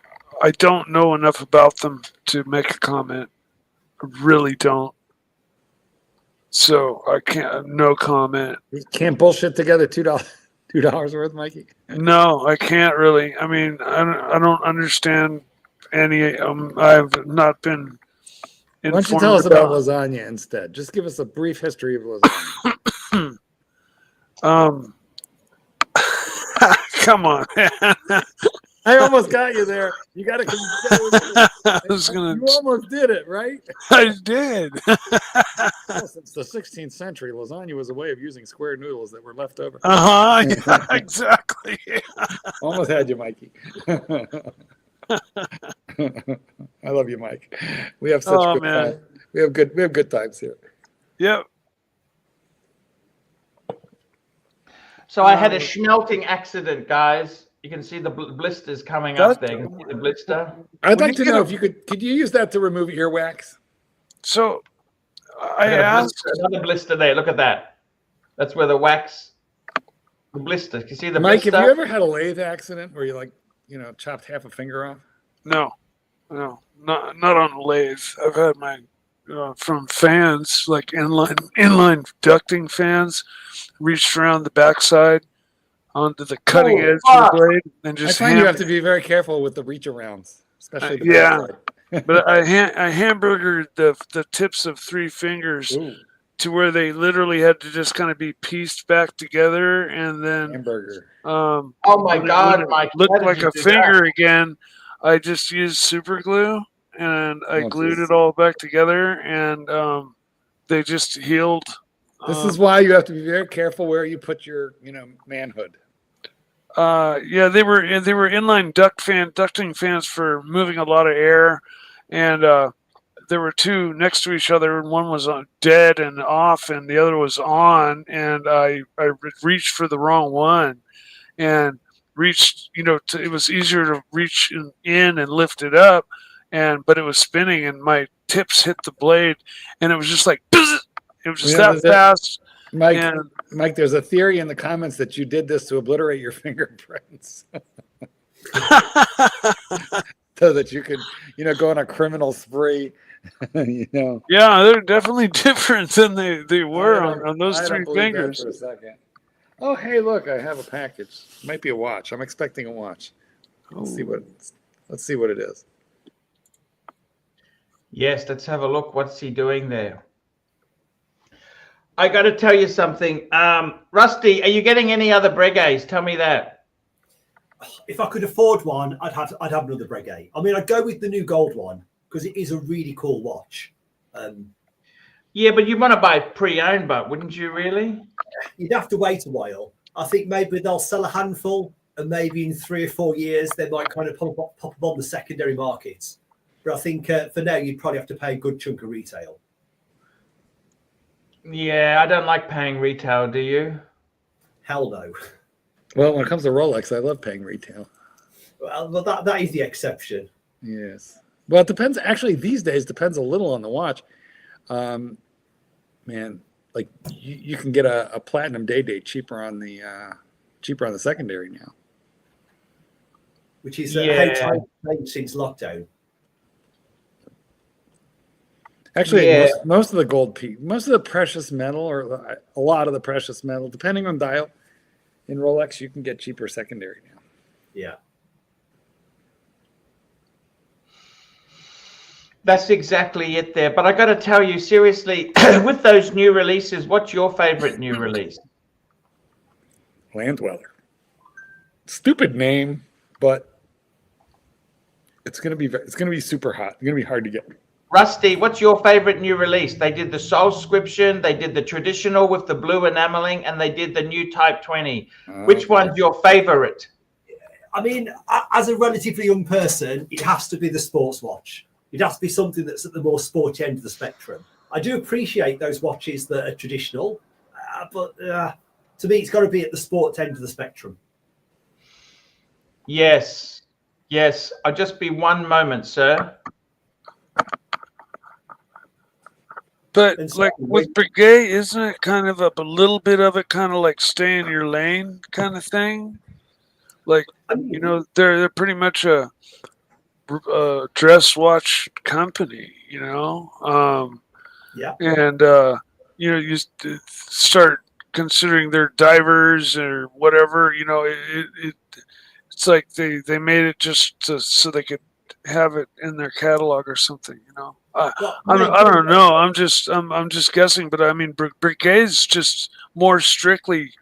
don't know enough about them to make a comment. I really don't. So I can't. No comment. You can't bullshit together $2 worth, Mikey. No, I can't really. I mean, I don't understand any. I've not been. Why don't you tell us about lasagna instead? Just give us a brief history of lasagna. Come on, man. I almost got you there. You got to. You almost did it, right? I did. Well, since the 16th century, lasagna was a way of using square noodles that were left over. Yeah, exactly. Almost had you, Mikey. I love you, Mike. We have such good times. We have good times here. Yep. So I had a smelting accident, guys. You can see the blisters coming up there. You can see the blister. I'd like to know if you could you use that to remove earwax? So I asked another blister there. Look at that. That's where the wax, the blister. You see the Mike, blister? have you ever had a lathe accident where you chopped half a finger off? No, not on a lathe. I've had my from fans, like inline ducting fans, reached around the backside onto the cutting edge of the blade and just. I find you have to be very careful with the reach arounds, especially the backside. But I hamburgered the tips of 3 fingers. Ooh. To where they literally had to just kind of be pieced back together, and then hamburger. Oh my God, Mike! Looked like a finger again. I just used super glue and I glued it all back together, and they just healed. This is why you have to be very careful where you put your, manhood. Yeah, they were inline ducting fans for moving a lot of air, and there were 2 next to each other, and one was dead and off, and the other was on, and I reached for the wrong one, and reached, it was easier to reach in and lift it up, but it was spinning, and my tips hit the blade, and it was just like, it was just that fast. Mike, there's a theory in the comments that you did this to obliterate your fingerprints. So that you could, go on a criminal spree. Yeah, they're definitely different than they were on those 3 fingers. For a second. Oh, hey, look! I have a package. Might be a watch. I'm expecting a watch. Let's see what it is. Yes, let's have a look. What's he doing there? I got to tell you something. Rusty, are you getting any other Breguets? Tell me that. If I could afford one, I'd have another Breguet. I mean, I'd go with the new gold one because it is a really cool watch. Yeah, but you want to buy pre-owned, but wouldn't you really? You'd have to wait a while. I think maybe they'll sell a handful, and maybe in 3 or 4 years they might kind of pop up on the secondary markets. But I think for now you'd probably have to pay a good chunk of retail. Yeah, I don't like paying retail. Do you? Hell no. Well, when it comes to Rolex, I love paying retail. Well, that is the exception. Yes. Well, it depends. Actually, these days depends a little on the watch. Man, like you can get a platinum day date cheaper on the secondary now. Which is how tight since lockdown. Actually, most of the gold most of the precious metal, or a lot of the precious metal, depending on dial, in Rolex, you can get cheaper secondary now. Yeah. That's exactly it there. But I got to tell you, seriously, with those new releases, what's your favorite new release? Landweller. Stupid name, but it's gonna be super hot. It's gonna be hard to get. Rusty, what's your favorite new release? They did the Soulscription, they did the traditional with the blue enameling, and they did the new Type 20. Which one's your favorite? I mean, as a relatively young person, it has to be the sports watch. It has to be something that's at the more sporty end of the spectrum. I do appreciate those watches that are traditional, but to me, it's got to be at the sports end of the spectrum. Yes. Yes. I'll just be one moment, sir. But like with Breguet, isn't it kind of a little bit of it kind of like stay in your lane kind of thing? Like, you know, they're pretty much a dress watch company, you know? Yeah. And, you know, you start considering their divers or whatever, you know, it's like they made it just so they could have it in their catalog or something, you know? I don't know. I'm just guessing, but I mean, Breguet is just more strictly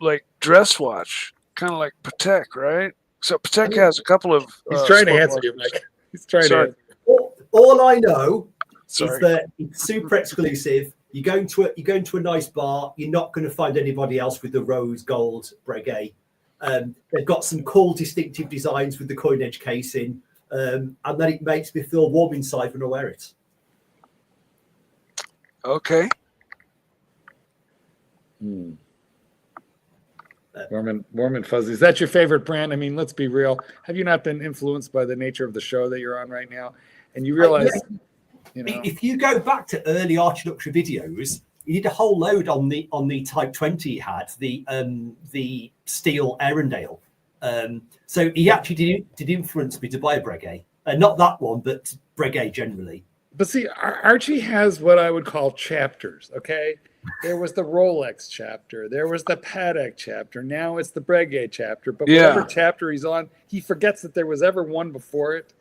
like dress watch, kind of like Patek, right? So Patek has a couple of. He's trying to answer you, Mike. He's trying to. All I know is that it's super exclusive. You go into a nice bar, you're not going to find anybody else with the rose gold Breguet. They've got some cool, distinctive designs with the coin edge casing. And then it makes me feel warm inside when I wear it. Okay. Warm and fuzzy. Is that your favorite brand? I mean, let's be real. Have you not been influenced by the nature of the show that you're on right now? And you realize, you know, if you go back to early Archie Luxury videos, he did a whole load on the Type 20 he had, the steel Arundel. So he actually did influence me to buy a Breguet. Not that one, but Breguet generally. But see, Archie has what I would call chapters, okay? There was the Rolex chapter. There was the Patek chapter. Now it's the Breguet chapter. But whatever chapter he's on, he forgets that there was ever one before it.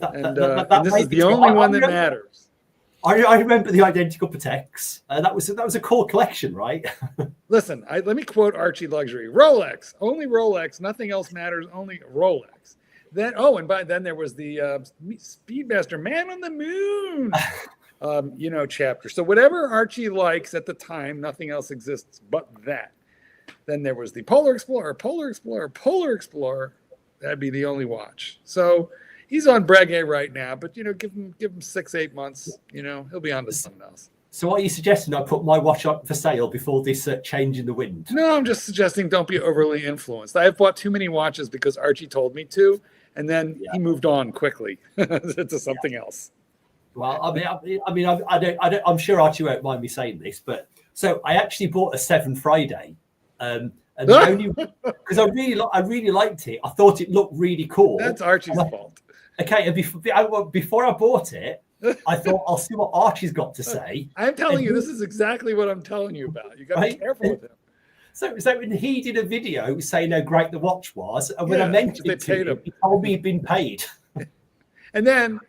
And this is the only one that matters. I remember the identical Pateks. That was a cool collection, right? Listen, let me quote Archie Luxury. Rolex, only Rolex, nothing else matters, only Rolex. Then, and by then there was the Speedmaster Man on the Moon, you know, chapter. So whatever Archie likes at the time, nothing else exists but that. Then there was the Polar Explorer. That'd be the only watch. So he's on Breguet right now, but you know, give him 6-8 months. You know, he'll be on to something else. So what are you suggesting? I put my watch up for sale before this change in the wind? No, I'm just suggesting don't be overly influenced. I've bought too many watches because Archie told me to, and then he moved on quickly to something else. Well, I'm sure Archie won't mind me saying this, but so I actually bought a 7 Friday, and only because I really liked it. I thought it looked really cool. That's Archie's fault. Okay, and before I bought it, I thought I'll see what Archie's got to say. I'm telling you, this is exactly what I'm telling you about. You got to be careful with him. So when he did a video saying how great the watch was, and when I mentioned it to him, he told me he'd been paid. And then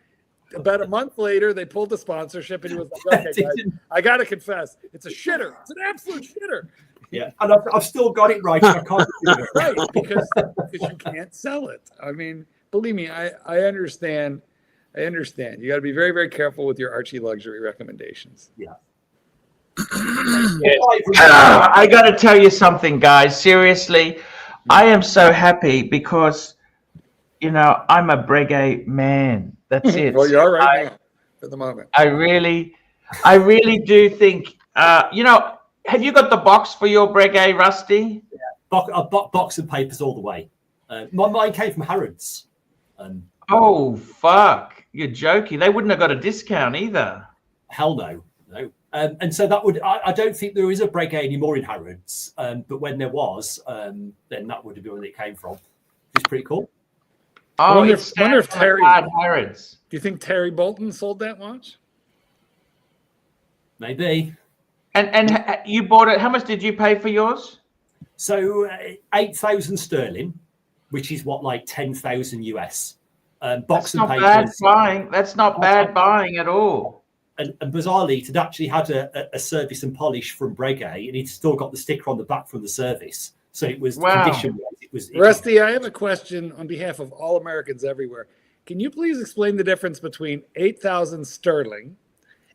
about a month later, they pulled the sponsorship, and he was like, "Okay, guys, I got to confess, it's a shitter. It's an absolute shitter." Yeah, and I've still got it right. I can't do it. Right, because you can't sell it. I mean, believe me, I understand. I understand. You got to be very, very careful with your Archie Luxury recommendations. Yeah. I got to tell you something, guys. Seriously, I am so happy because, you know, I'm a Breguet man. That's it. Well, you are right now for the moment. I really do think, you know, have you got the box for your Breguet, Rusty? Yeah, box and papers all the way. Mine came from Harrods. Oh, fuck. You're joking. They wouldn't have got a discount either. Hell no. And so that would, I don't think there is a Breguet anymore in Harrods. But when there was, then that would have been where it came from. It's pretty cool. Oh, I wonder if Terry Harrods. Do you think Terry Bolton sold that watch? Maybe. And you bought it. How much did you pay for yours? So 8,000 sterling, which is what, like 10,000 US. Box and papers. Bad buying. That's not bad buying at all. and bizarrely, it had actually had a service and polish from Breguet, and it's still got the sticker on the back from the service. So it was condition. It was Rusty. I have a question on behalf of all Americans everywhere. Can you please explain the difference between 8,000 sterling,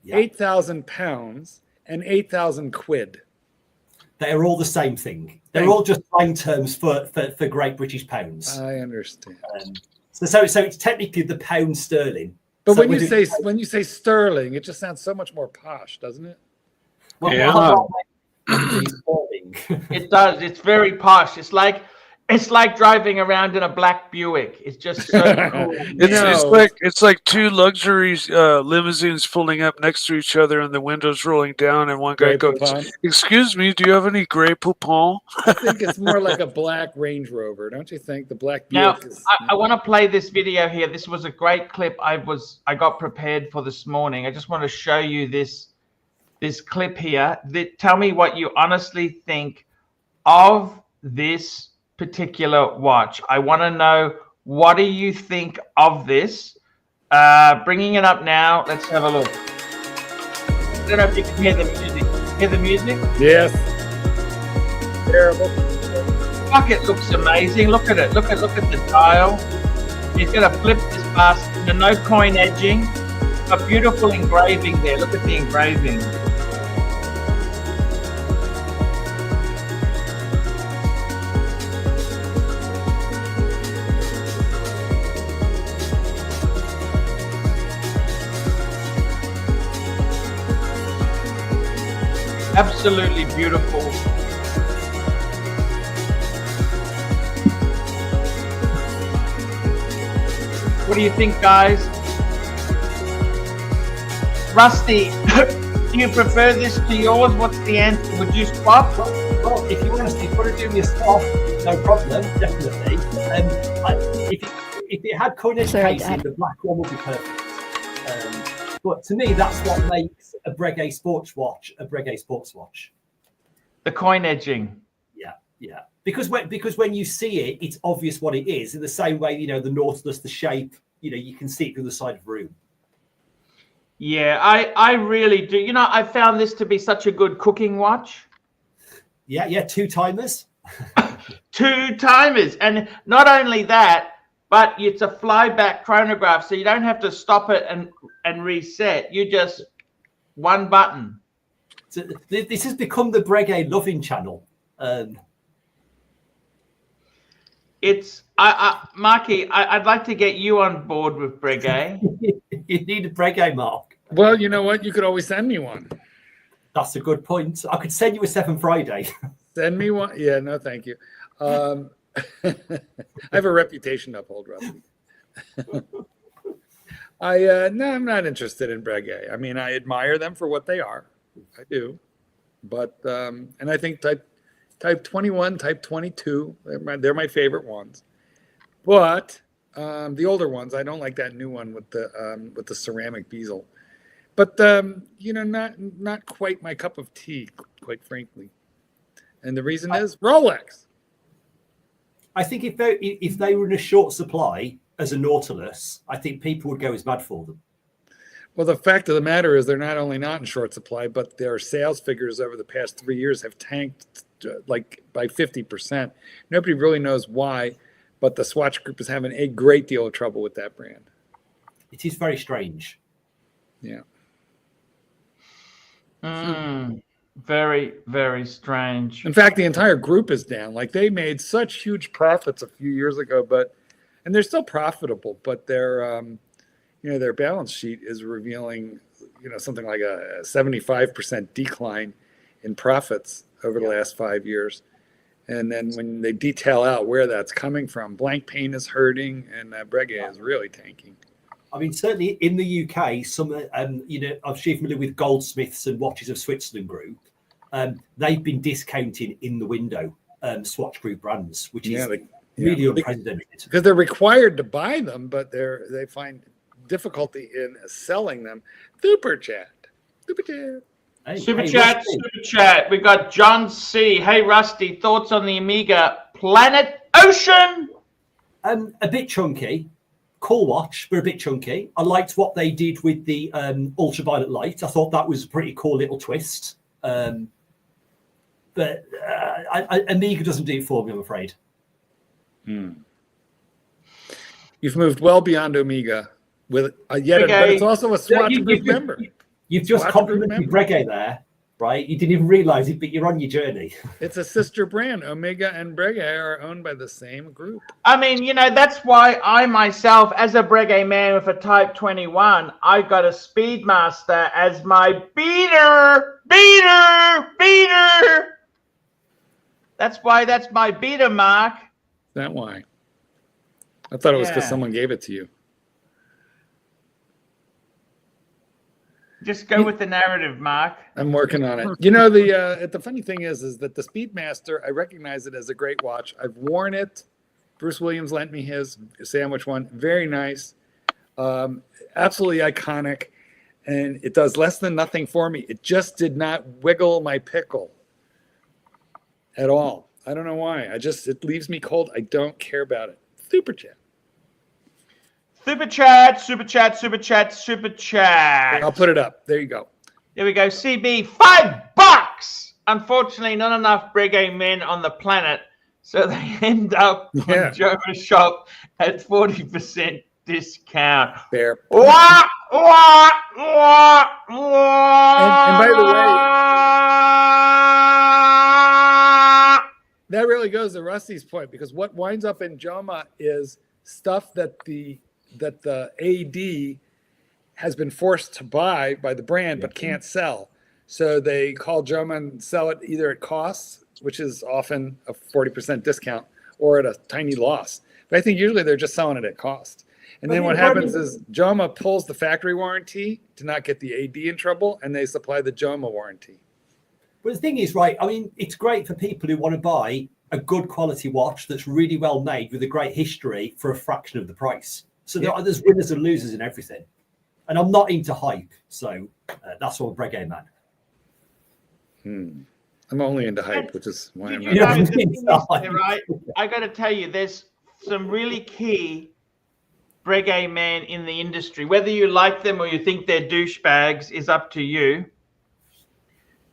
8,000 pounds, and 8,000 quid? They're all the same thing. They're all just slang terms for Great British pounds. I understand. So it's technically the pound sterling. But so when you say sterling, it just sounds so much more posh, doesn't it? Well, It does. It's very posh. It's like driving around in a black Buick. It's just so cool. It's like two luxury limousines pulling up next to each other and the windows rolling down, and one guy goes, "Excuse me, do you have any Grey Poupon?" I think it's more like a black Range Rover, don't you think? The black Now, Buick I want to play this video here. This was a great clip I got prepared for this morning. I just want to show you this clip here. Tell me what you honestly think of this particular watch. I want to know, what do you think of this? Bringing it up now. Let's have a look. I don't know if you can hear the music. Hear the music? Yes. Terrible. Fuck, it looks amazing. Look at it. Look at the dial. He's going to flip this past. No coin edging. A beautiful engraving there. Look at the engraving. Absolutely beautiful. What do you think, guys? Rusty, do you prefer this to yours? What's the answer? Would you swap? Well, if you honestly put it in your swap, no problem, definitely. If it had coinage casing, the black one would be perfect. But to me, that's what makes a Breguet sports watch a Breguet sports watch. The coin edging. Yeah. Because when you see it, it's obvious what it is. In the same way, the Nautilus, the shape, you can see it from the side of the room. Yeah, I really do. I found this to be such a good cooking watch. Yeah, 2 timers. 2 timers. And not only that, but it's a flyback chronograph, so you don't have to stop it and reset. You just one button. So this has become the Breguet loving channel. Marky, I'd like to get you on board with Breguet. You need a Breguet mark. Well, you know what? You could always send me one. That's a good point. I could send you a 7 Friday. Send me one. Yeah, no, thank you. I have a reputation to uphold, Rusty. I'm not interested in Breguet. I mean, I admire them for what they are. I do. But and I think type 21, type 22, they're my favorite ones. But the older ones, I don't like that new one with the ceramic bezel. But not quite my cup of tea, quite frankly. And the reason is Rolex. I think if they were in a short supply as a Nautilus, I think people would go as mad for them. Well, the fact of the matter is they're not only not in short supply, but their sales figures over the past 3 years have tanked by 50%. Nobody really knows why, but the Swatch Group is having a great deal of trouble with that brand. It is very strange. Yeah. Very, very strange. In fact, the entire group is down. Like, they made such huge profits a few years ago, and they're still profitable, but their balance sheet is revealing, something like a 75% decline in profits over the last 5 years. And then when they detail out where that's coming from, Blank Pain is hurting, and Breguet is really tanking. I mean, certainly in the UK, some, I'm familiar with Goldsmiths and Watches of Switzerland Group. They've been discounting in the window Swatch Group brands, which is really unprecedented. Because they're required to buy them, but they find difficulty in selling them. Super chat. Super chat. We got John C. Hey, Rusty, thoughts on the Omega Planet Ocean? A bit chunky. cool watch, but a bit chunky. I liked what they did with the ultraviolet light. I thought that was a pretty cool little twist. But Omega doesn't do it for me, I'm afraid. You've moved well beyond Omega with but it's also a Swatch Group member. You've just complimented Breguet there, right? You didn't even realize it, but you're on your journey. It's a sister brand. Omega and Breguet are owned by the same group. I mean, you know, that's why I myself, as a Breguet man with a Type 21, I got a Speedmaster as my beater. That's why that's my beater mark. Is that why? I thought it was because someone gave it to you. Just go with the narrative, Mark. I'm working on it. You know, the funny thing is that the Speedmaster, I recognize it as a great watch. I've worn it. Bruce Williams lent me his sandwich one. Very nice. Absolutely iconic. And it does less than nothing for me. It just did not wiggle my pickle at all. I don't know why. It leaves me cold. I don't care about it. Super chat. Super chat. I'll put it up. There you go. There we go. CB, $5. Unfortunately, not enough Breguet men on the planet, so they end up on Joe's shop at 40% discount. Fair. And by the way, that really goes to Rusty's point, because what winds up in Joma is stuff that the AD has been forced to buy by the brand but can't sell. So they call Joma and sell it either at cost, which is often a 40% discount, or at a tiny loss. But I think usually they're just selling it at cost. And then what happens is Joma pulls the factory warranty to not get the AD in trouble, and they supply the Joma warranty. But the thing is, right, I mean, it's great for people who want to buy a good quality watch that's really well made with a great history for a fraction of the price. So there's winners and losers in everything. And I'm not into hype, so that's all Breguet man. I'm only into hype, which is why I'm not. Right? I got to tell you, there's some really key Breguet men in the industry. Whether you like them or you think they're douchebags is up to you.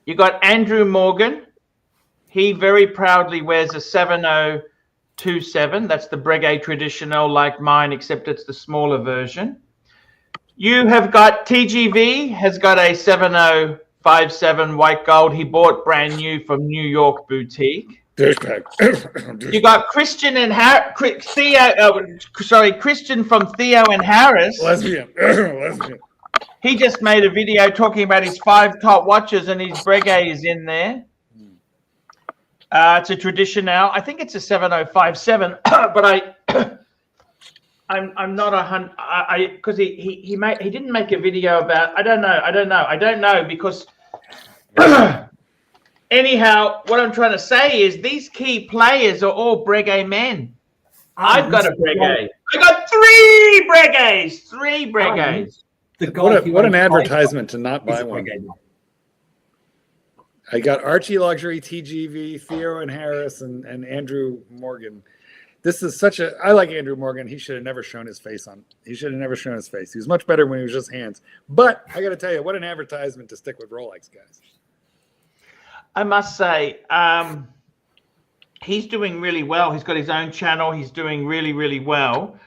You got Andrew Morgan. He very proudly wears a 7027. That's the Breguet traditional, like mine, except it's the smaller version. You have got TGV, has got a 7057 white gold. He bought brand new from New York boutique. You got Christian and Christian from Theo and Harris. Lesbian. He just made a video talking about his 5 top watches, and his Breguet is in there. It's a traditional. I think it's a 7057, but I'm not 100. Because he didn't make a video about. I don't know because. Anyhow, what I'm trying to say is these key players are all Breguet men. I've got a Breguet. I got 3 Breguets. 3 Breguets. What an advertisement to not buy one. I got Archie Luxury, TGV, Theo and Harris, and Andrew Morgan. This is such a. I like Andrew Morgan. He should have never shown his face on. He should have never shown his face. He was much better when he was just hands. But I got to tell you, what an advertisement to stick with Rolex, guys. I must say, he's doing really well. He's got his own channel. He's doing really, really well.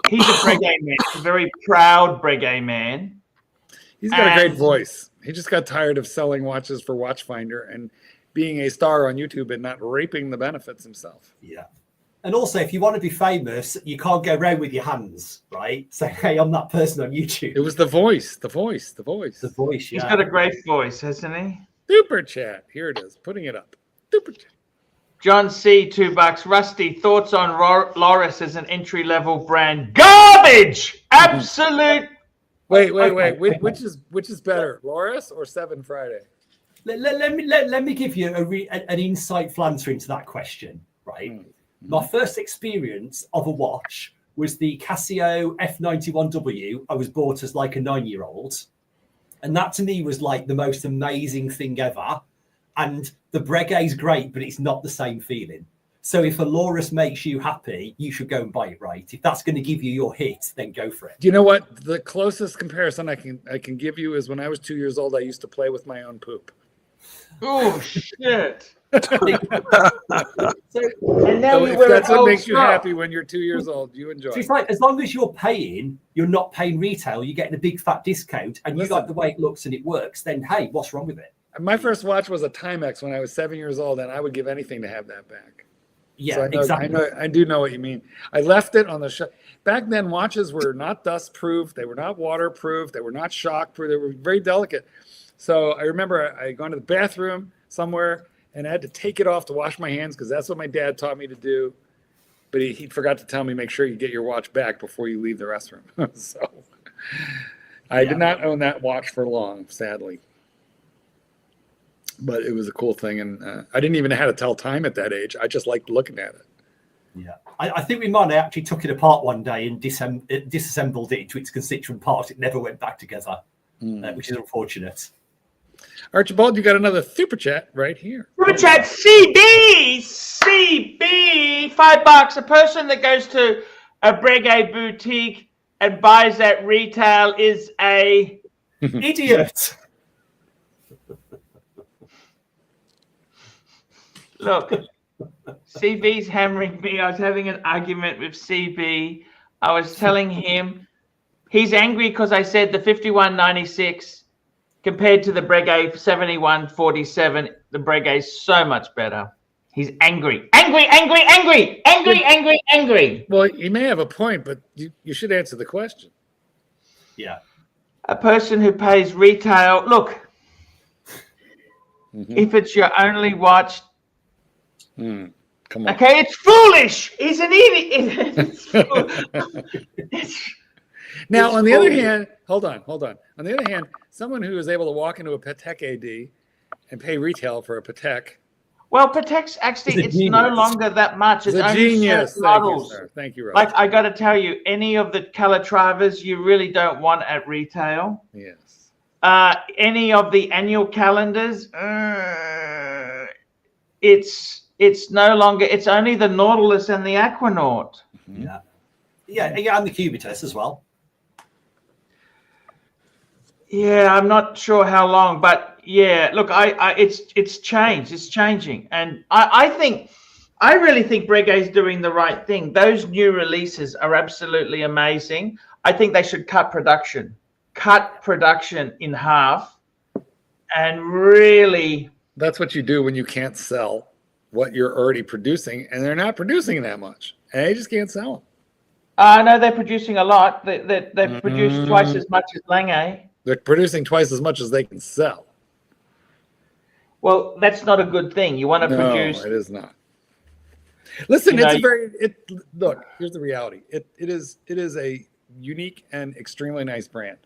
He's a Breguet man, a very proud Breguet man. He's got a great voice. He just got tired of selling watches for Watchfinder and being a star on YouTube and not reaping the benefits himself. Yeah. And also, if you want to be famous, you can't go around with your hands, right? Say, hey, I'm that person on YouTube. It was the voice, yeah. He's got a great voice, hasn't he? Super chat. Here it is. Putting it up. Super chat. John C, $2. Rusty, thoughts on Loris as an entry-level brand? Garbage! Absolute. Wait. Which is better, Loris or 7 Friday? Let me give you an insightful answer into that question, right? My first experience of a watch was the Casio F91W. I was bought as like a 9-year-old. And that to me was like the most amazing thing ever. And the Breguet's great, but it's not the same feeling. So if a Loris makes you happy, you should go and buy it, right? If that's going to give you your hit, then go for it. Do you know what? The closest comparison I can give you is when I was 2 years old, I used to play with my own poop. Oh shit! So, And now So you if wear that's a what gold makes you strap. happy when you're 2 years old, you enjoy so it's it. like, as long as you're not paying retail, you're getting a big fat discount, and Listen. you like the way it looks and it works, then hey, what's wrong with it? My first watch was a Timex when I was 7 years old, and I would give anything to have that back. Yeah, So I know, exactly. I do know what you mean. I left it on the shelf. Back then, watches were not dust proof. They were not waterproof. They were not shock proof. They were very delicate. So I remember I gone to the bathroom somewhere and I had to take it off to wash my hands because that's what my dad taught me to do. But he forgot to tell me, make sure you get your watch back before you leave the restroom. So I did not own that watch for long, sadly. But it was a cool thing. And I didn't even know how to tell time at that age. I just liked looking at it. Yeah, I think we might have actually took it apart one day and disassembled it into its constituent parts. It never went back together, which is unfortunate. Archibald, you got another super chat right here. Super chat CB $5. A person that goes to a Breguet boutique and buys at retail is a Idiot. look. CB's hammering me. I was having an argument with CB. I was telling him he's angry because I said the 5196 compared to the Breguet 7147, the Breguet's so much better. He's angry. Angry. Well, you may have a point, but you should answer the question. Yeah. A person who pays retail, look, if it's your only watch, Come on. okay, it's foolish. He's an idiot. Now, It's on the other foolish. hand, hold on. On the other hand, someone who is able to walk into a Patek AD and pay retail for a Patek Well, Patek's actually, He's a it's genius. no longer that much. is It's a only genius. certain Thank you, models. sir. Thank you, Rob. Like, I got to tell you, any of the Calatravas you really don't want at retail. Yes. Any of the annual calendars, it's no longer, it's only the Nautilus and the Aquanaut. Yeah, and the Cubitus as well. Yeah, I'm not sure how long, but yeah, look, it's changed. It's changing. And I really think Breguet's doing the right thing. Those new releases are absolutely amazing. I think they should cut production in half and really. That's what you do when you can't sell what you're already producing, and they're not producing that much. And they just can't sell them. No, they're producing a lot. They produce twice as much as Lange. They're producing twice as much as they can sell. Well, that's not a good thing. You want to No, produce. it is not. Listen, You it's know, a very look, here's the reality. It is a unique and extremely nice brand.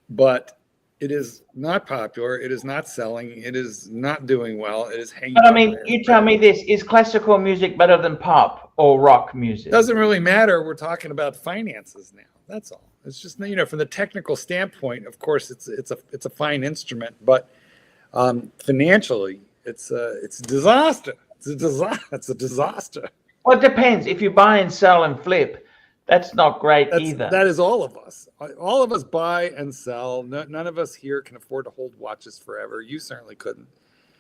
But it is not popular, it is not selling, it is not doing well, it is hanging. But I mean, you tell me this: is classical music better than pop or rock music? Doesn't really matter. We're talking about finances now. That's all. It's just, from the technical standpoint, of course, it's a fine instrument, but financially, it's a disaster. It's a disaster. Well, it depends. If you buy and sell and flip, that's not great either. That is all of us. All of us buy and sell. None of us here can afford to hold watches forever. You certainly couldn't.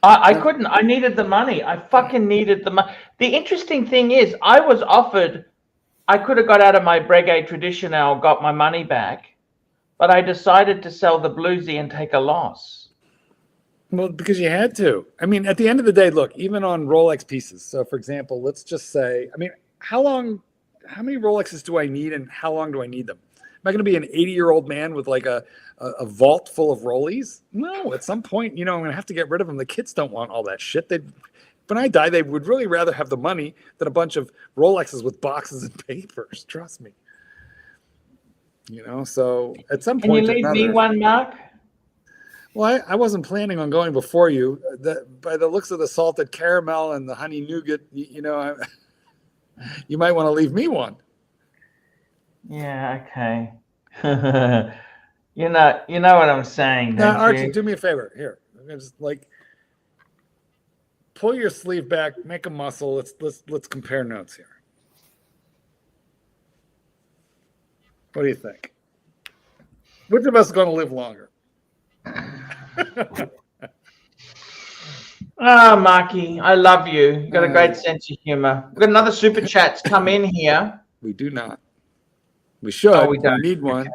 I couldn't. I needed the money. I fucking needed the money. The interesting thing is, I was offered. I could have got out of my Breguet Traditional, got my money back, but I decided to sell the Bluesy and take a loss. Well, because you had to. I mean, at the end of the day, look, even on Rolex pieces. So, for example, let's just say, how many Rolexes do I need and how long do I need them? Am I going to be an 80-year-old man with like a vault full of Rollies? No, at some point, I'm going to have to get rid of them. The kids don't want all that shit. When I die, they would really rather have the money than a bunch of Rolexes with boxes and papers. Trust me. So at some Can point, you leave me one, Mark? Well, I wasn't planning on going before you. By the looks of the salted caramel and the honey nougat, you might want to leave me one. Yeah, okay. you know what I'm saying. Now, Don't Archie, you? do me a favor. Here, I'm just pull your sleeve back, make a muscle. Let's compare notes here. What do you think? Which of us is going to live longer? Ah, Marky, I love you. You got a great sense of humor. We've got another super chat's come in here. We do not. We should. Oh, we don't. need one. Okay.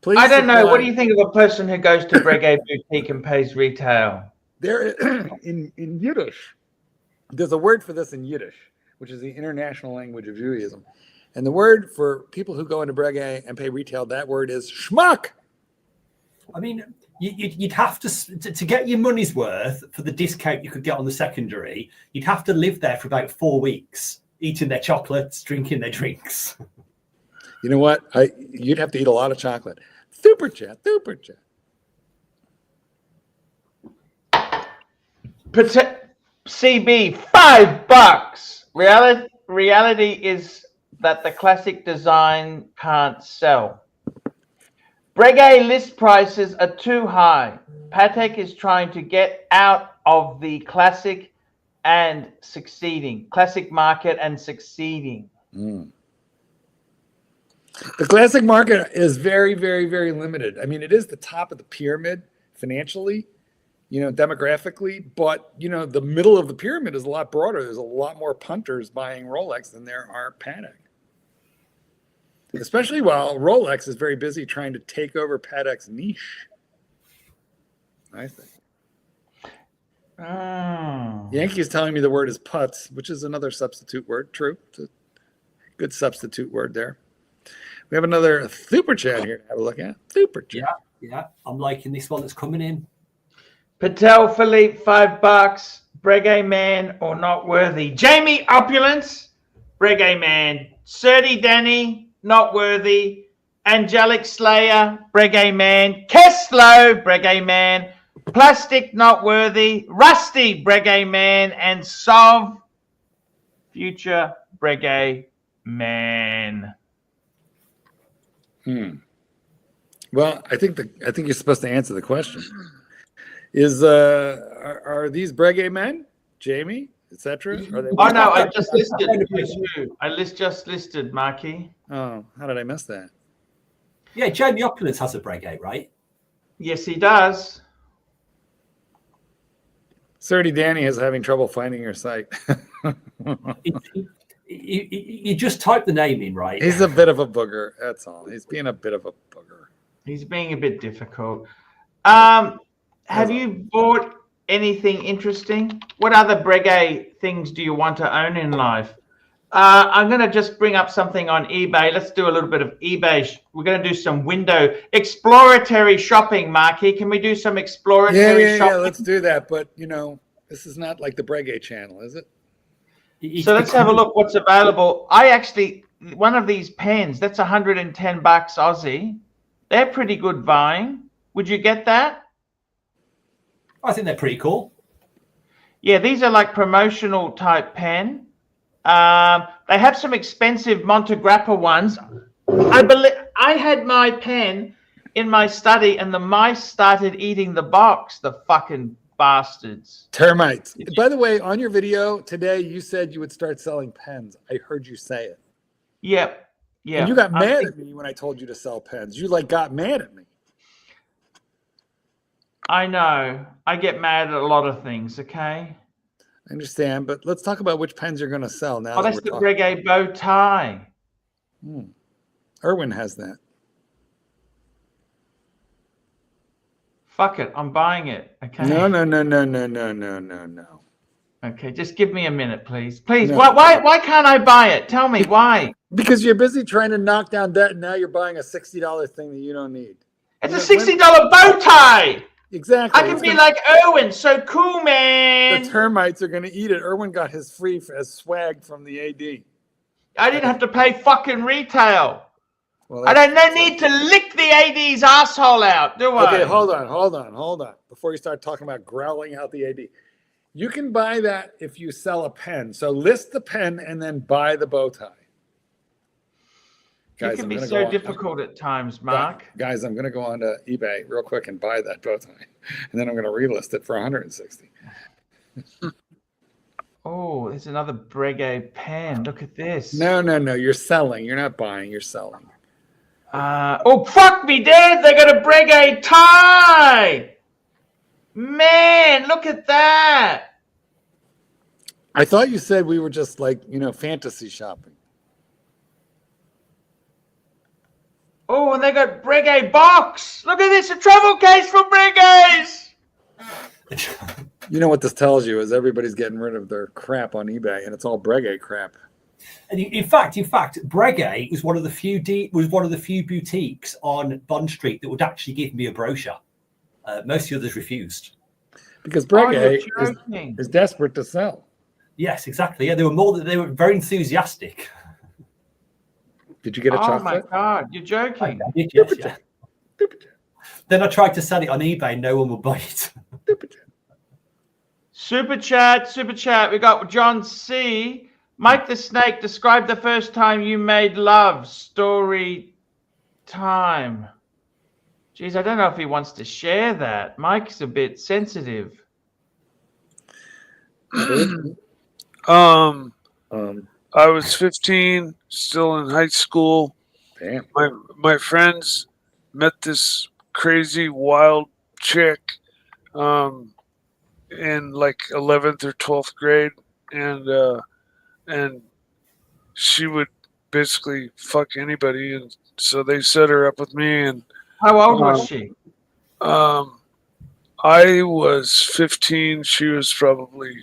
Please. I don't know. What do you think of a person who goes to Breguet Boutique and pays retail? There, in Yiddish, there's a word for this in Yiddish, which is the international language of Judaism. And the word for people who go into Breguet and pay retail, that word is schmuck. I mean, you'd have to get your money's worth for the discount you could get on the secondary. You'd have to live there for about 4 weeks, eating their chocolates, drinking their drinks. You know what? You'd have to eat a lot of chocolate. Super chat. CB, $5. Reality is that the classic design can't sell. Breguet list prices are too high. Patek is trying to get out of the classic market and succeeding. The classic market is very, very, very limited. I mean, it is the top of the pyramid financially, demographically, but, the middle of the pyramid is a lot broader. There's a lot more punters buying Rolex than there are Patek. Especially while Rolex is very busy trying to take over Patek's niche, I think. Yankee is telling me the word is putz, which is another substitute word. True. It's a good substitute word there. We have another super chat here to have a look at. Super chat. Yeah. I'm liking this one that's coming in. Patel Philippe, $5. Breguet man or not worthy. Jamie Opulence, Breguet man. Serdi Danny, not worthy. Angelic Slayer, Breguet man. Keslo, Breguet man. Plastic, not worthy. Rusty, Breguet man. And Sov, future Breguet man. Well, I think you're supposed to answer the question. Are these Breguet men, Jamie, etc.? Oh no, I just listed. Just listed, Marky. Oh, how did I miss that? Yeah, Jamie Opulence has a Breguet, right? Yes, he does. Serdi Danny is having trouble finding your site. You just type the name in, right? He's a bit of a booger. That's all. He's being a bit of a booger. He's being a bit difficult. Have you bought anything interesting? What other Breguet things do you want to own in life? I'm going to just bring up something on eBay. Let's do a little bit of eBay. We're going to do some window exploratory shopping, Marky. Can we do some exploratory shopping? Yeah, let's do that. But, this is not like the Breguet channel, is it? So let's have a look what's available. One of these pens, that's 110 bucks Aussie. They're pretty good buying. Would you get that? I think they're pretty cool. Yeah, these are like promotional type pen. They have some expensive Monte Grappa ones. I believe I had my pen in my study and the mice started eating the box, the fucking bastards. Termites. By the way, on your video today, you said you would start selling pens. I heard you say it. Yep. Yeah. And you got mad at me when I told you to sell pens. You got mad at me. I know. I get mad at a lot of things, okay? I understand, but let's talk about which pens you're going to sell now. Oh, that's the Breguet bow tie. Erwin has that. Fuck it. I'm buying it, okay? No. Okay, just give me a minute, please. Please. No. Why can't I buy it? Tell me why. Because you're busy trying to knock down debt and now you're buying a $60 thing that you don't need. It's a $60 bow tie. Exactly. I can be like Erwin. So cool, man. The termites are going to eat it. Erwin got his free as swag from the AD. I didn't have to pay fucking retail. Well, I don't need to lick the AD's asshole out, do I? Okay, hold on. Before you start talking about growling out the AD. You can buy that if you sell a pen. So list the pen and then buy the bow tie. Guys, it can be so difficult at times, Mark. Guys, I'm going to go on to eBay real quick and buy that bow tie. And then I'm going to relist it for $160. Oh, there's another Breguet pen. Look at this. No. You're selling. You're not buying. You're selling. Oh, fuck me, Dad. They got a Breguet tie. Man, look at that. I thought you said we were just like, fantasy shopping. Oh, and they got Breguet box. Look at this, a travel case from Breguets. You know what this tells you is everybody's getting rid of their crap on eBay, and it's all Breguet crap. And in fact, Breguet was one of the few boutiques on Bond Street that would actually give me a brochure. Most of the others refused. Because Breguet joking. is desperate to sell. Yes, exactly. Yeah, they were very enthusiastic. Did you get a chocolate? Oh my God, you're joking. Yes, yeah. Then I tried to sell it on eBay. No one would buy it. Super chat. We got John C. Mike the Snake, describe the first time you made love. Story time. Geez, I don't know if he wants to share that. Mike's a bit sensitive. I was 15, still in high school. Damn. My friends met this crazy wild chick in like 11th or 12th grade, and she would basically fuck anybody, and so they set her up with me. And How old was she? I was 15. She was probably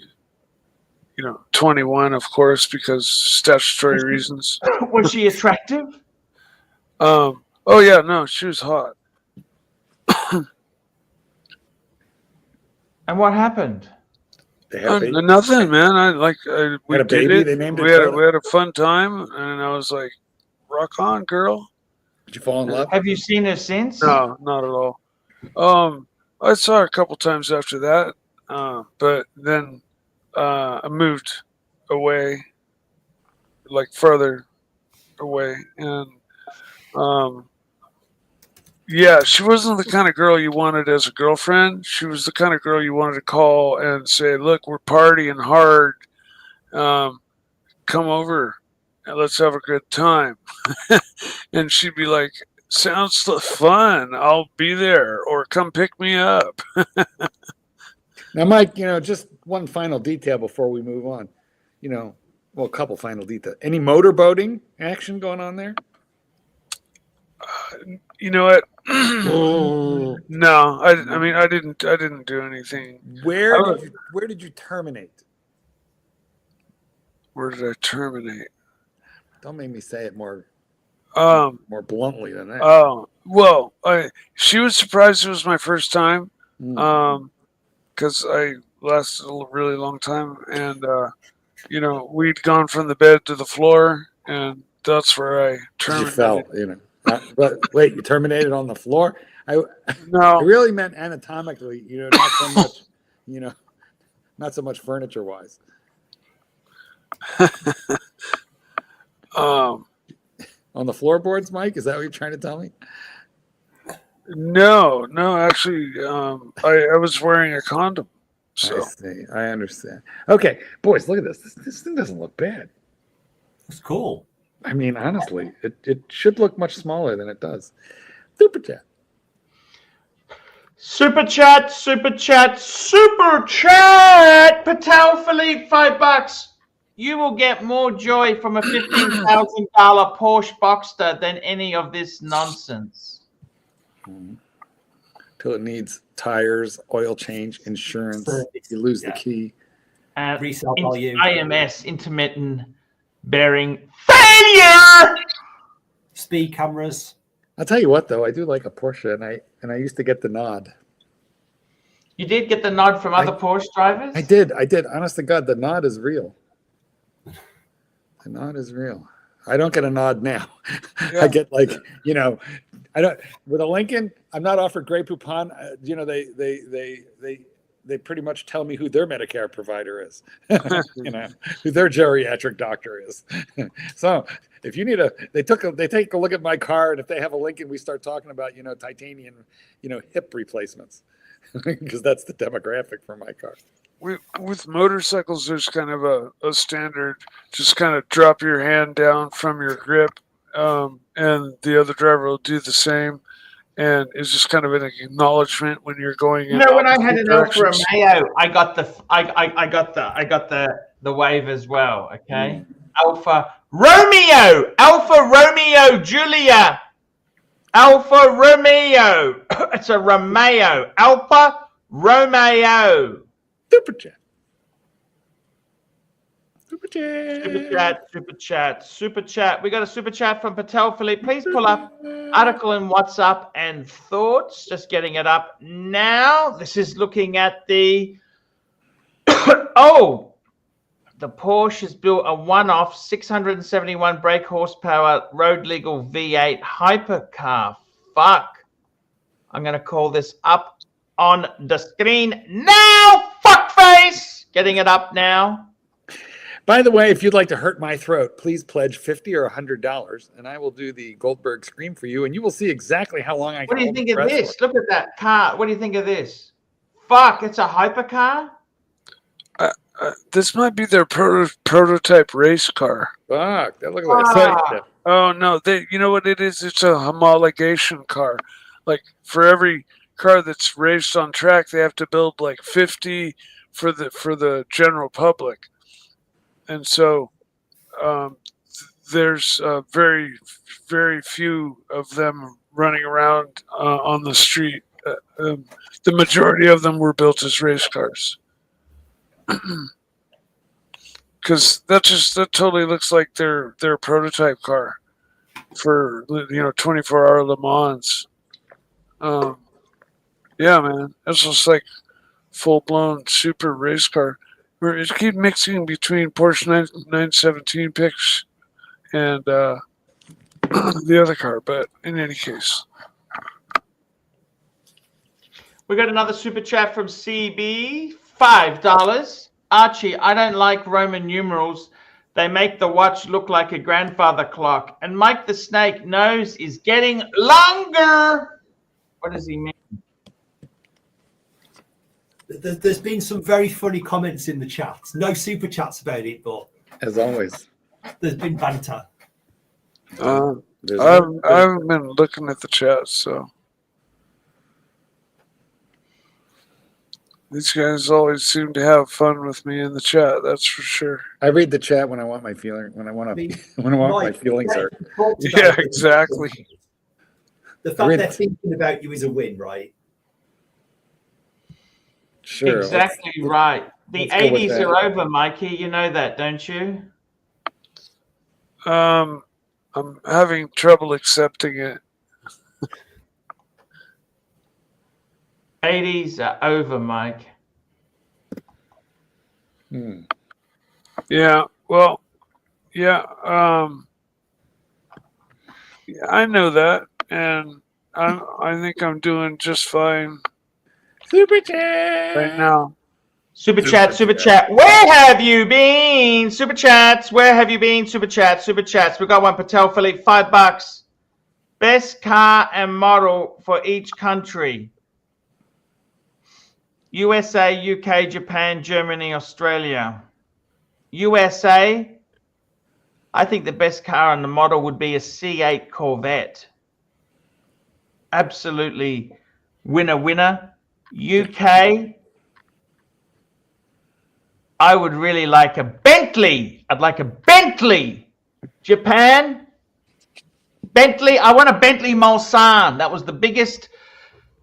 21, of course, because statutory reasons. Was she attractive? Oh yeah, no, she was hot. And what happened? They had a baby. Nothing, man. We Had a did baby? it. They named it We had Bella? a fun time, and I was like, "Rock on, girl." Did you fall in love? Have you seen her since? No, not at all. I saw her a couple times after that, but then I moved away, like further away, and yeah, she wasn't the kind of girl you wanted as a girlfriend. She was the kind of girl you wanted to call and say, "Look, we're partying hard. Come over and let's have a good time." And she'd be like, "Sounds fun. I'll be there, or come pick me up." Now, Mike, just one final detail before we move on. A couple final details. Any motorboating action going on there? You know what? Oh. No, I mean, I didn't do anything. Where did you terminate? Where did I terminate? Don't make me say it more bluntly than that. Oh, well, she was surprised it was my first time, because I lasted a really long time, and we'd gone from the bed to the floor, and that's where I terminated. You fell, But wait, you terminated on the floor? I really meant anatomically, not so much, not so much furniture wise. On the floorboards, Mike? Is that what you're trying to tell me? No, actually, I was wearing a condom. So I see. I understand. Okay, boys, look at this. This thing doesn't look bad. It's cool. I mean, honestly, it should look much smaller than it does. Super chat. Super chat. Patel Philippe, $5. You will get more joy from a $15,000 Porsche Boxster than any of this nonsense. Till it needs tires, oil change, insurance. You lose the key. And Resale value. IMS, intermittent bearing failure. Speed cameras. I'll tell you what, though, I do like a Porsche, and I used to get the nod. You did get the nod from other Porsche drivers? I did. Honest to God, the nod is real. The nod is real. I don't get a nod now. Yeah. I get I don't with a Lincoln. I'm not offered Grey Poupon. They pretty much tell me who their Medicare provider is. Who their geriatric doctor is. So if you need they take a look at my car, and if they have a Lincoln, we start talking about titanium, hip replacements, because that's the demographic for my car. with motorcycles, there's kind of a standard, just kind of drop your hand down from your grip, and the other driver will do the same. And it's just kind of an acknowledgement when you're going in When I had opposite an Alfa directions. Romeo, I got the wave as well. Okay, Alfa Romeo, Julia, Alfa Romeo. It's a Romeo, Alfa Romeo. Super chat. Super chat. We got a super chat from Patel Philippe. Please pull up article in WhatsApp and thoughts. Just getting it up now. This is looking at the the Porsche has built a one-off 671 brake horsepower road legal V8 hypercar. Fuck. I'm gonna call this up on the screen now. Fuckface. Getting it up now. By the way, if you'd like to hurt my throat, please pledge $50 or $100, and I will do the Goldberg scream for you, and you will see exactly how long I can. What do you think of this? Look at that car. What do you think of this? Fuck, it's a hypercar? This might be their prototype race car. Fuck, that looks like a sight ship. Oh no, you know what it is? It's a homologation car. Like for every car that's raced on track, they have to build like 50 for the general public. And so there's very, very few of them running around on the street. The majority of them were built as race cars. Because that totally looks like their prototype car for 24-hour Le Mans. Yeah, man, it's just like full-blown super race car. Where it keeps mixing between Porsche 917 picks and the other car, but in any case. We got another super chat from CB, $5. Archie, I don't like Roman numerals. They make the watch look like a grandfather clock. And Mike the Snake nose is getting longer. What does he mean? There's been some very funny comments in the chat. No super chats about it, but As always. there's been banter. I haven't been looking at the chat, so these guys always seem to have fun with me in the chat. That's for sure. I read the chat when I want my feeling. When I want my feelings are. Yeah, exactly. The fact they're thinking about you is a win, right? Sure. Exactly right. The 80s are over, Mikey. You know that, don't you? I'm having trouble accepting it. 80s are over, Mike. Yeah. Well. Yeah. Yeah, I know that, and I think I'm doing just fine. Super chat right now. Super chat. Where have you been? Super chats. Where have you been? Super chats. We got one. Patel Philippe, $5. Best car and model for each country. USA, UK, Japan, Germany, Australia. USA, I think the best car and the model would be a C8 Corvette. Absolutely winner. UK, I would really like a Bentley. I'd like a Bentley. Japan, Bentley. I want a Bentley Mulsanne. That was the biggest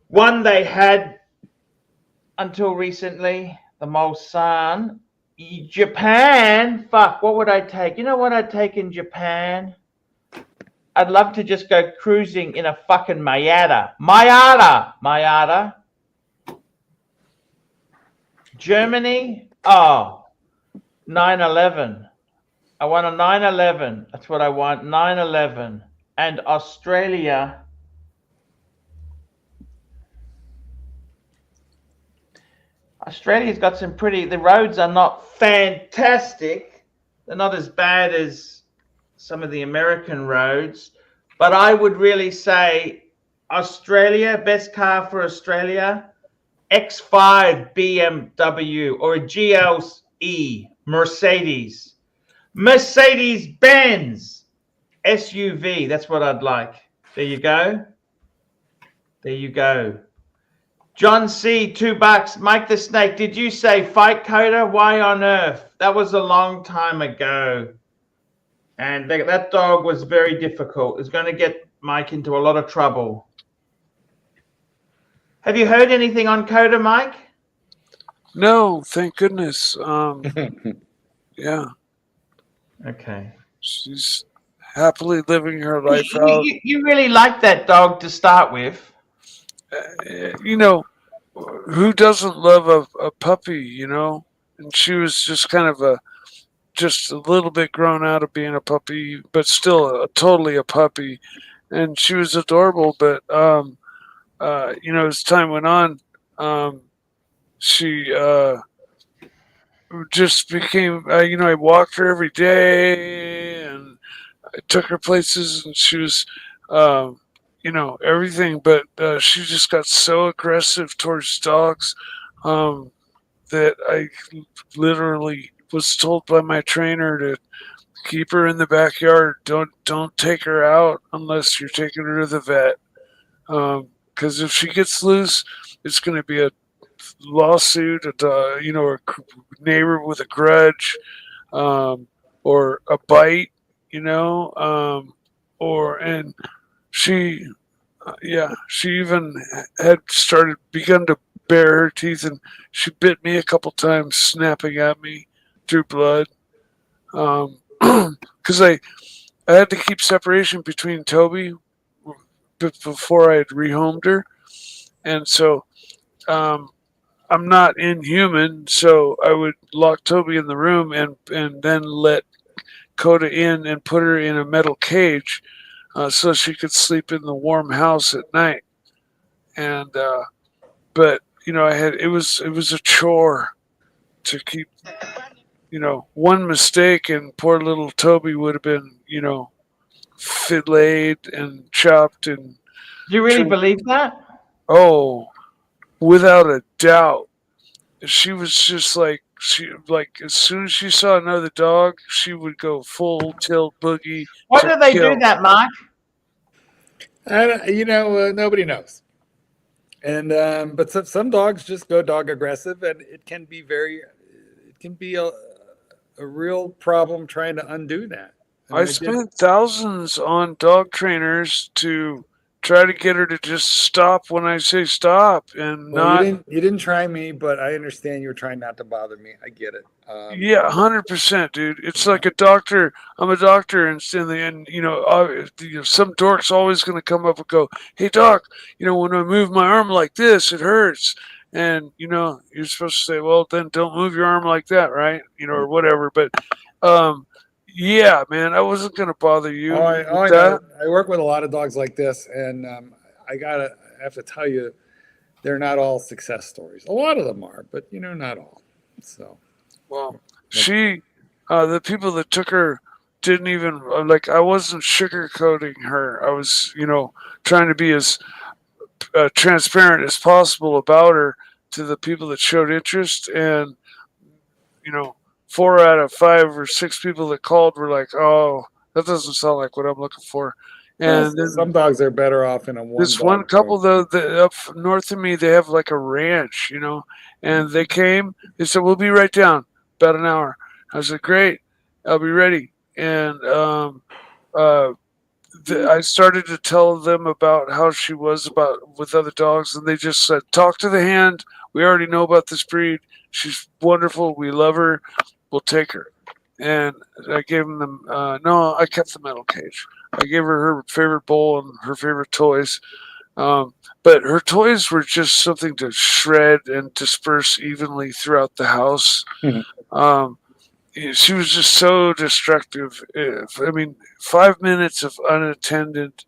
one they had until recently. The Mulsanne. Japan, fuck, what would I take? You know what I'd take in Japan? I'd love to just go cruising in a fucking Miata. Germany, 911. I want a 911. That's what I want, 911. And Australia's got some the roads are not fantastic. They're not as bad as some of the American roads. But I would really say Australia, best car for Australia, X5 BMW or a GLE Mercedes. Mercedes-Benz SUV. That's what I'd like. There you go. There you go. John C, $2. Mike the Snake, did you say fight Coda? Why on earth? That was a long time ago. And that dog was very difficult. It's going to get Mike into a lot of trouble. Have you heard anything on Coda, Mike? No, thank goodness. Yeah, Okay. she's happily living her life out. You really like that dog to start with. You know, who doesn't love a puppy, you know? And she was just kind of just a little bit grown out of being a puppy, but still totally a puppy. And she was adorable, but, you know, as time went on, she just became, you know, I walked her every day and I took her places and she was, you know, everything, but she just got so aggressive towards dogs that I literally was told by my trainer to keep her in the backyard. Don't take her out unless you're taking her to the vet. Because if she gets loose, it's going to be a lawsuit, you know, a neighbor with a grudge, or a bite, you know, and she, yeah, she even had begun to bare her teeth, and she bit me a couple times, snapping at me, drew blood. Because I had to keep separation between Toby before I had rehomed her, and so I'm not inhuman, so I would lock Toby in the room and then let Coda in and put her in a metal cage so she could sleep in the warm house at night. And but you know, it was a chore to keep. You know, one mistake and poor little Toby would have been, you know, filleted and chopped and. Do you really believe that? Oh, without a doubt. She was just like as soon as she saw another dog, she would go full tilt boogie. Why do they do that, Mark? You know, nobody knows. And but some dogs just go dog aggressive, and it can be a real problem trying to undo that. I spent thousands on dog trainers to try to get her to just stop when I say stop, and You didn't try me, but I understand you were trying not to bother me. I get it. Yeah, 100%, dude. It's like a doctor. I'm a doctor, and you know, some dork's always going to come up and go, "Hey, doc, you know, when I move my arm like this, it hurts." And you know, you're supposed to say, "Well, then don't move your arm like that, right?" You know, or whatever. But yeah, man, I wasn't going to bother you. I work with a lot of dogs like this, and I have to tell you, they're not all success stories. A lot of them are, but you know, not all. So, well, the people that took her didn't even like. I wasn't sugarcoating her. I was, you know, trying to be as transparent as possible about her to the people that showed interest, and you know. 4 out of 5 or 6 people that called were like, "Oh, that doesn't sound like what I'm looking for." And well, some dogs are better off in a one. This one couple though, up north of me, they have like a ranch, you know, and they came. They said, "We'll be right down, about an hour." I said, "Great, I'll be ready." And I started to tell them about how she was with other dogs, and they just said, "Talk to the hand. We already know about this breed. She's wonderful. We love her. We'll take her." And I gave them no, I kept the metal cage. I gave her favorite bowl and her favorite toys. But her toys were just something to shred and disperse evenly throughout the house. She was just so destructive. I mean, 5 minutes of unattended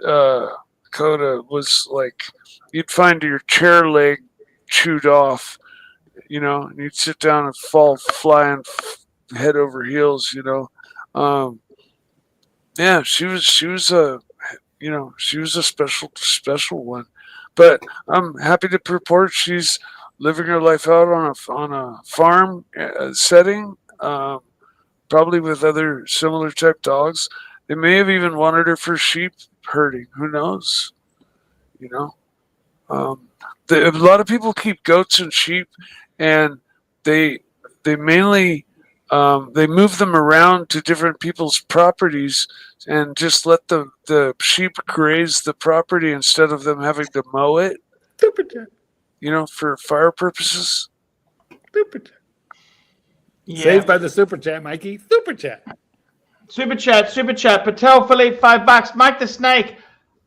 Coda was like you'd find your chair leg chewed off. You know, and you'd sit down and fall flying head over heels, you know. Yeah, she was a, you know, she was a special one. But I'm happy to report she's living her life out on a farm setting, probably with other similar type dogs. They may have even wanted her for sheep herding. Who knows? You know, a lot of people keep goats and sheep, and they mainly they move them around to different people's properties and just let the sheep graze the property instead of them having to mow it. Super chat. You know, for fire purposes. Super chat. Yeah. Saved by the super chat, Mikey. Super chat. Super chat. Patel Philippe, $5. Mike the Snake.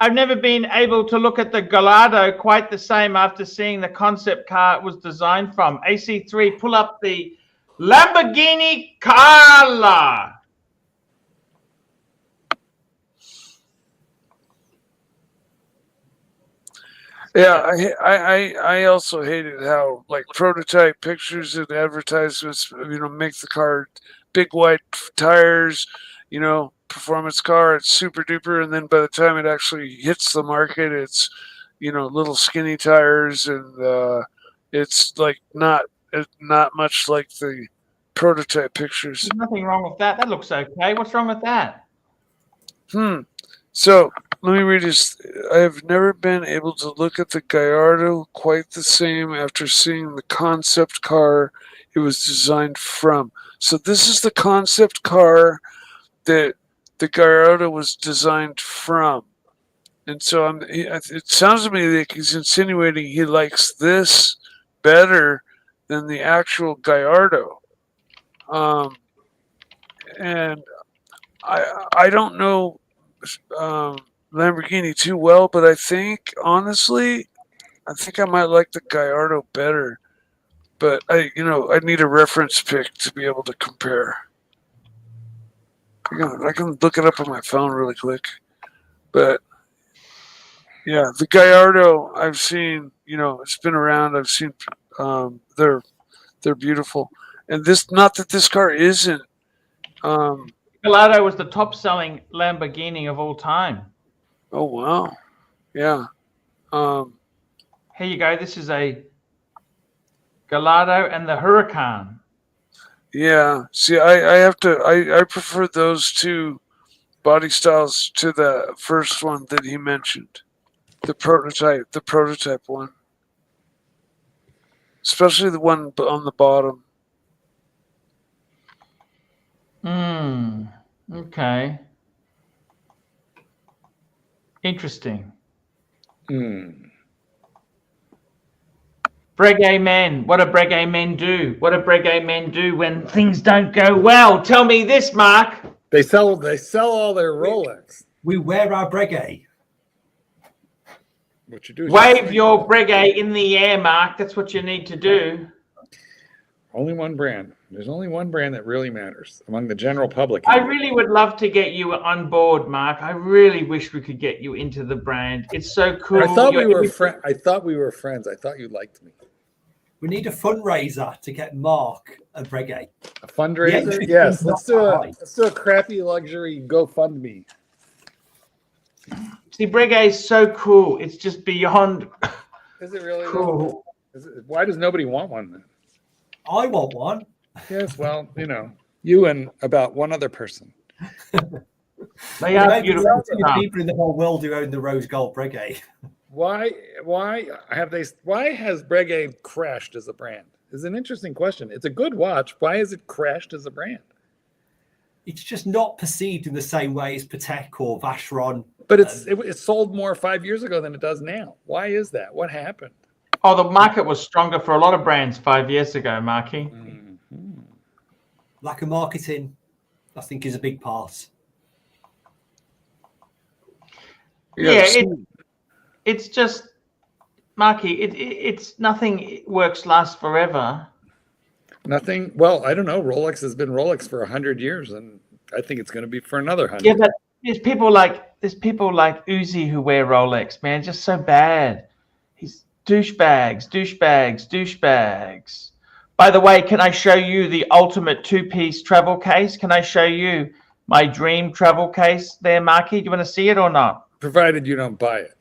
I've never been able to look at the Gallardo quite the same after seeing the concept car it was designed from. AC3, pull up the Lamborghini Carla. Yeah, I also hated how like prototype pictures and advertisements, you know, make the car big white tires, you know, performance car, it's super duper, and then by the time it actually hits the market, it's, you know, little skinny tires, and it's like not much like the prototype pictures. There's nothing wrong with that. That looks okay. What's wrong with that? So let me read this. I have never been able to look at the Gallardo quite the same after seeing the concept car it was designed from. So this is the concept car that the Gallardo was designed from. And so it sounds to me like he's insinuating he likes this better than the actual Gallardo. And I don't know Lamborghini too well, but I think honestly, I might like the Gallardo better. But I need a reference pic to be able to compare. I can look it up on my phone really quick. But yeah, the Gallardo I've seen, you know, it's been around. I've seen they're beautiful. And this, not that this car isn't. Gallardo was the top-selling Lamborghini of all time. Oh wow, yeah. Here you go. This is a Gallardo and the Huracan. Yeah. See, I prefer those two body styles to the first one that he mentioned, the prototype one, especially the one on the bottom. Okay. Interesting. Breguet men. What do Breguet men do? What do Breguet men do when things don't go well? Tell me this, Mark. They sell all their Rolex. We wear our Breguet. What you do? Wave your Breguet in the air, Mark. That's what you need to do. Only one brand. There's only one brand that really matters among the general public. I really would love to get you on board, Mark. I really wish we could get you into the brand. It's so cool. I thought we were friends. I thought you liked me. We need a fundraiser to get Mark a Breguet. A fundraiser? Yeah, yes. Let's do a crappy luxury GoFundMe. See, Breguet is so cool. It's just beyond Is it really cool. Why does nobody want one then? I want one. Yes, well, you know, you and about one other person. They are beautiful. People in the whole world who own the rose gold Breguet. Why has Breguet crashed as a brand? It's an interesting question. It's a good watch. Why has it crashed as a brand? It's just not perceived in the same way as Patek or Vacheron. But it sold more 5 years ago than it does now. Why is that? What happened? Oh, the market was stronger for a lot of brands 5 years ago, Marky. Mm-hmm. Lack of marketing, I think, is a big part. Yeah, it's just, Marky, it's nothing lasts forever. Nothing. Well, I don't know. Rolex has been Rolex for 100 years, and I think it's going to be for another 100. Yeah, but there's people like Uzi who wear Rolex, man. Just so bad. He's douchebags. By the way, can I show you the ultimate two-piece travel case? Can I show you my dream travel case there, Marky? Do you want to see it or not? Provided you don't buy it.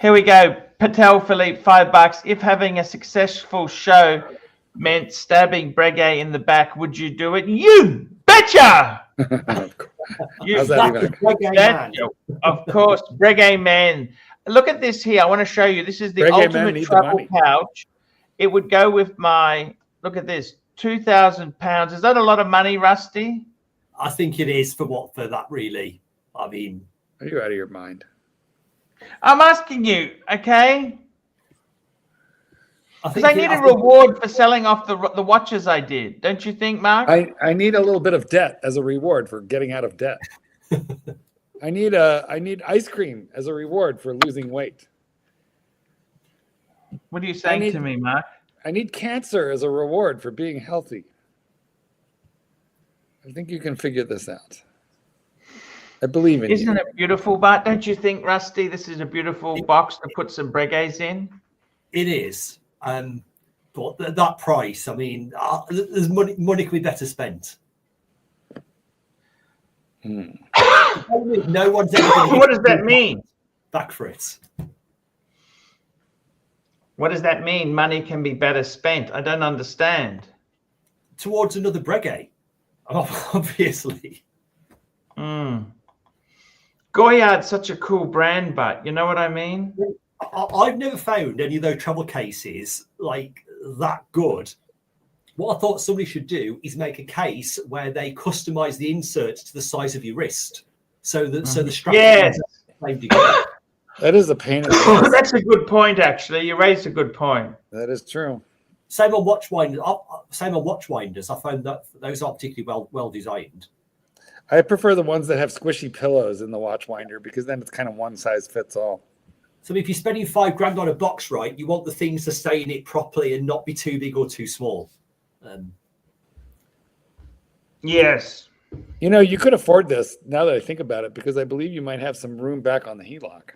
Here we go. Patel Philippe, $5. If having a successful show meant stabbing Breguet in the back, would you do it? You betcha! You How's that even? betcha. Of course, Breguet man. Look at this here. I want to show you. This is the Breguet men ultimate need the travel money. pouch. It would go with my, look at this, 2,000 pounds. Is that a lot of money, Rusty? I think it is for that really. I mean, Are you out of your mind? I'm asking you, okay? I Because think I need a reward for selling off the watches I did. Don't you think, Mark? I need a little bit of debt as a reward for getting out of debt. I need ice cream as a reward for losing weight. What are you saying to me, Mark? I need cancer as a reward for being healthy. I think you can figure this out. I believe in Isn't you. it beautiful? But don't you think, Rusty, this is a beautiful box to put some Breguets in? it is. But that price, I mean, there's money could be better spent. No one's ever going to What does that mean? Back for it. What does that mean? Money can be better spent. I don't understand. Towards another Breguet, obviously. Goyard's such a cool brand, but you know what I mean? I've never found any of those travel cases like that good. What I thought somebody should do is make a case where they customize the insert to the size of your wrist, so that the strap. Yes. That is a pain in the ass. That's a good point, actually. You raised a good point. That is true. Same on watch winders. I found that those aren't particularly well designed. I prefer the ones that have squishy pillows in the watch winder because then it's kind of one size fits all. So if you're spending $5,000 on a box, right, you want the things to stay in it properly and not be too big or too small. Yes. You know, you could afford this now that I think about it because I believe you might have some room back on the HELOC.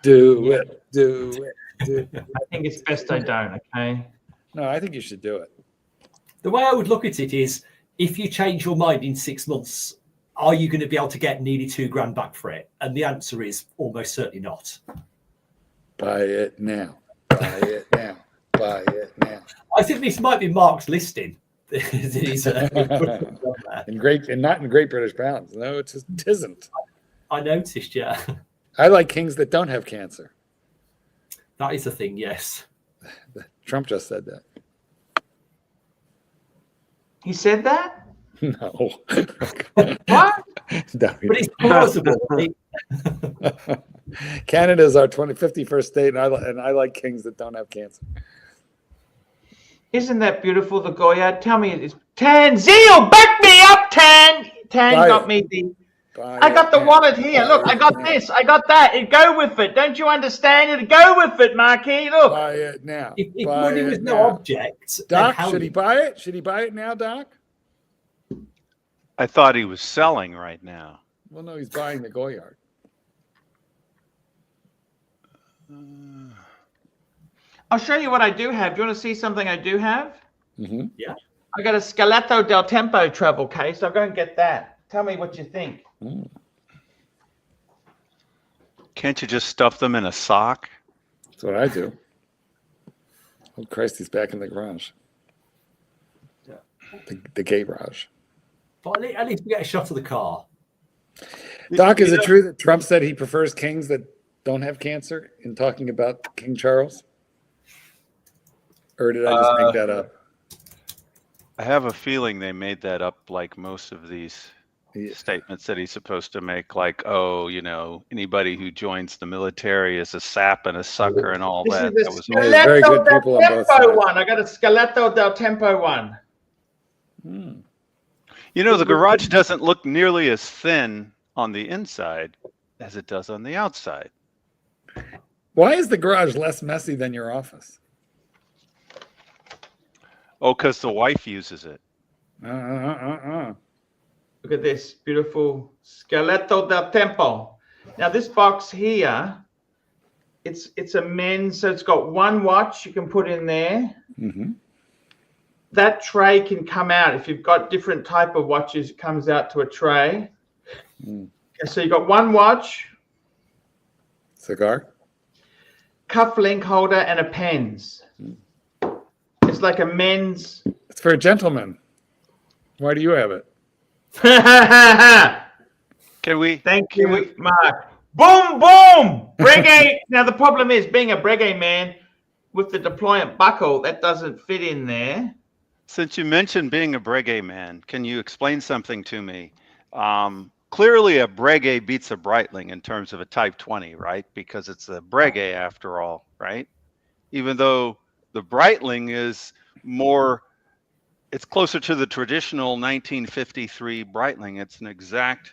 Do it. I think it's best I don't, okay? No, I think you should do it. The way I would look at it is, if you change your mind in 6 months, are you going to be able to get nearly $2,000 back for it? And the answer is almost certainly not. Buy it now. Buy it now. Buy it now. I think this might be Mark's listing. He's, And not in Great British pounds. No, it isn't. I noticed, yeah. I like kings that don't have cancer. That is a thing, yes. Trump just said that. He said that? No. What? No, But it's plausible. Canada's our 51st state, and I like kings that don't have cancer. Isn't that beautiful, the Goyard? Tell me it is. Tan, Zeal, back me up, Tan. Tan Buy got it. me the... Buy I got it the now. wallet here. Look, I got this. I got that. It go with it. Don't you understand it? Go with it, Marquis. Look. Buy it now. If Buy money it was no now. object, then Doc, how should he buy it? Should he buy it now, Doc? I thought he was selling right now. Well, no, he's buying the Goyard. I'll show you what I do have. Do you want to see something I do have? Mm-hmm. Yeah. I got a Scalato del Tempo travel case. I'll go and get that. Tell me what you think. Can't you just stuff them in a sock? That's what I do. Oh, Christ, he's back in the garage. Yeah. The gay garage. But at least we get a shot of the car. Doc, is it true that Trump said he prefers kings that don't have cancer in talking about King Charles? Or did I just make that up? I have a feeling they made that up like most of these statements that he's supposed to make, like, oh, you know, anybody who joins the military is a sap and a sucker and all This that. is That was the all- There's very Scalato good del people on both Tempo sides. one. I got a Scalato del Tempo one. You know, the garage doesn't look nearly as thin on the inside as it does on the outside. Why is the garage less messy than your office? Oh, because the wife uses it. Look at this beautiful Scalato del Tempo. Now this box here, it's a men's, so it's got one watch you can put in there. Mm-hmm. That tray can come out if you've got different type of watches. It comes out to a tray. Mm. Okay, so you got one watch, Cigar. cuff link holder, and a pens. It's like a men's. It's for a gentleman. Why do you have it? Can we? Thank you, Mark. Boom, boom! Breguet. Now, the problem is, being a Breguet man with the deployment buckle, that doesn't fit in there. Since you mentioned being a Breguet man, can you explain something to me? Clearly, a Breguet beats a Breitling in terms of a Type 20, right? Because it's a Breguet after all, right? Even though the Breitling is more, it's closer to the traditional 1953 Breitling. It's an exact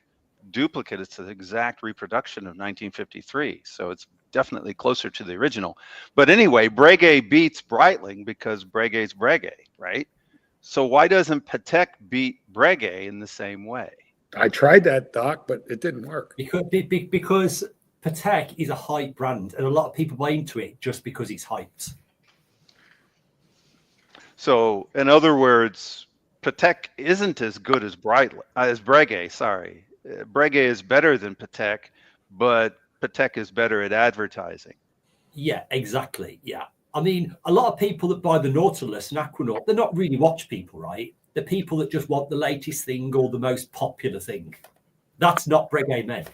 duplicate. It's an exact reproduction of 1953. So it's definitely closer to the original. But anyway, Breguet beats Breitling because Breguet's Breguet, right? So why doesn't Patek beat Breguet in the same way? I tried that, Doc, but it didn't work. Because Patek is a hype brand, and a lot of people buy into it just because it's hyped. So, in other words, Patek isn't as good as Breguet. Sorry, Breguet is better than Patek, but Patek is better at advertising. Yeah, exactly. Yeah, I mean, a lot of people that buy the Nautilus and Aquanaut, they're not really watch people, right? The people that just want the latest thing or the most popular thing. That's not Breguet men.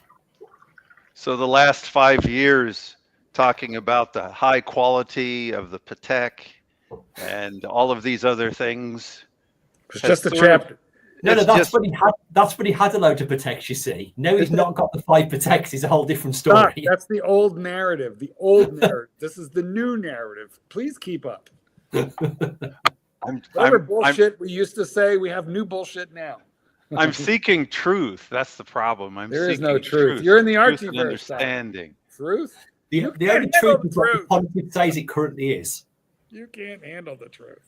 So the last 5 years talking about the high quality of the Patek and all of these other things. It's just a chapter. No, that's when he had a load of Pateks, you see. No, he's not got the 5 Pateks. It's a whole different story. Doc, that's the old narrative. The old narrative. This is the new narrative. Please keep up. Whatever bullshit we used to say, we have new bullshit now. I'm seeking truth. That's the problem. There is no truth. You're in the Archie understanding. Truth? The only truth is what the politics says it currently is. You can't handle the truth.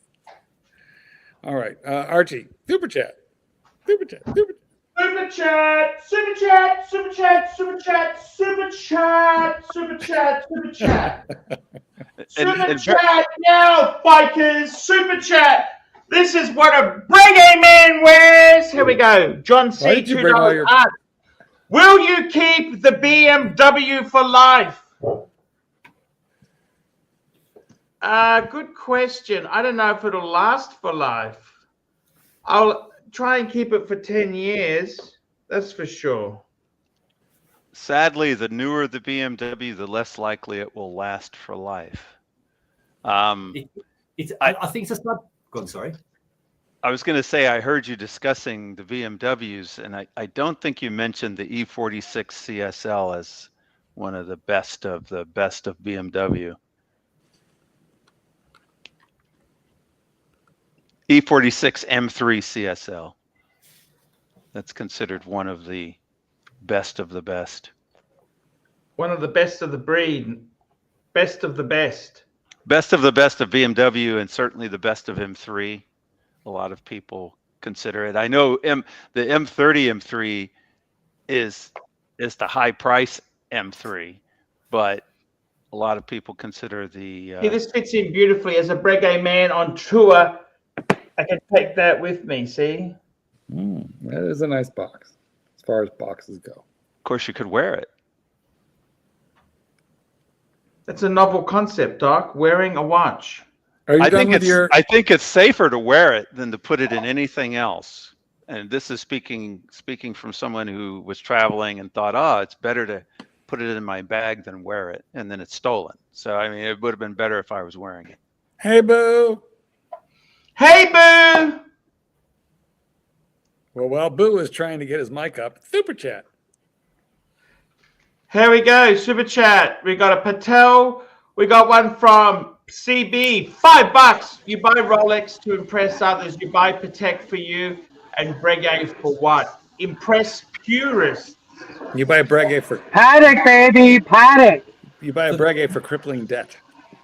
All right, Archie, super chat. Super chat. Super chat. Super chat. Super chat. Super chat. Super chat. Super chat. Super chat. Super chat now, bikers. Super chat. This is what a Breguet man wears. Here we go. John C. $2 art. Will you keep the BMW for life? Good question. I don't know if it'll last for life. I'll try and keep it for 10 years. That's for sure. Sadly, the newer the BMW, the less likely it will last for life. I think it's a sad. Go on, sorry. I was going to say, I heard you discussing the BMWs, and I don't think you mentioned the E46 CSL as one of the best of BMW. E46 M3 CSL. That's considered one of the best of the best. One of the best of the breed. Best of the best. Best of the best of BMW, and certainly the best of M3. A lot of people consider it. I know the M30 M3 is the high price M3, but a lot of people consider the. See, this fits in beautifully. As a Breguet man on tour, I can take that with me. See, that is a nice box, as far as boxes go. Of course, you could wear it. That's a novel concept, Doc. Wearing a watch. I think it's safer to wear it than to put it in anything else. And this is speaking from someone who was traveling and thought, oh, it's better to put it in my bag than wear it, and then it's stolen. So I mean, it would have been better if I was wearing it. Hey, Boo. Hey, Boo. Well, while Boo is trying to get his mic up, super chat. Here we go, super chat. We got a Patel. We got one from CB, $5. You buy Rolex to impress others. You buy Patek for you, and Breguet for what? Impress purists. You buy a Breguet for Patek, baby, Patek. You buy a Breguet for crippling debt.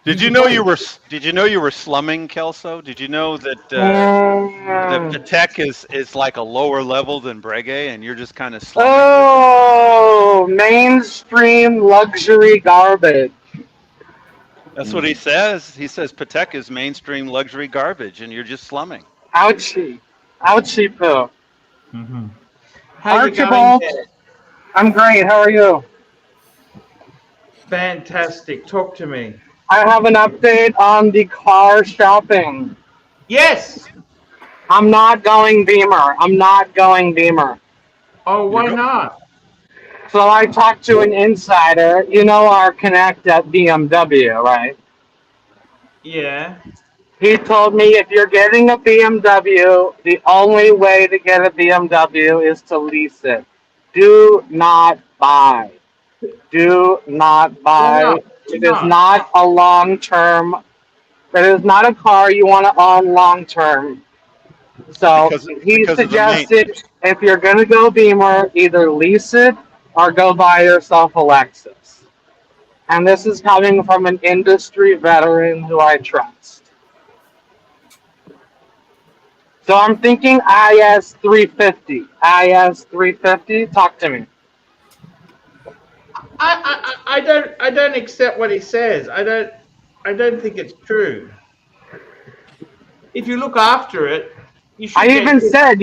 Did you know you were slumming, Kelso? Did you know that the Patek is like a lower level than Breguet, and you're just kind of slumming? Oh, mainstream luxury garbage. That's what he says. He says Patek is mainstream luxury garbage, and you're just slumming. Ouchie. Ouchie poo. Mm-hmm. Archibald, I'm great. How are you? Fantastic. Talk to me. I have an update on the car shopping. Yes. I'm not going Beamer. I'm not going Beamer. Oh, why not? So I talked to an insider. You know our connect at BMW, right? Yeah. He told me if you're getting a BMW, the only way to get a BMW is to lease it. Do not buy. Do not Why buy. not? Why It is not? not a long-term. It is not a car you want to own long-term. So he Because of the suggested if you're going to go Beamer, either lease it or go buy yourself a Lexus. And this is coming from an industry veteran who I trust. So I'm thinking IS 350. IS 350. Talk to me. I don't accept what he says. I don't think it's true. If you look after it, you should I get even good. said,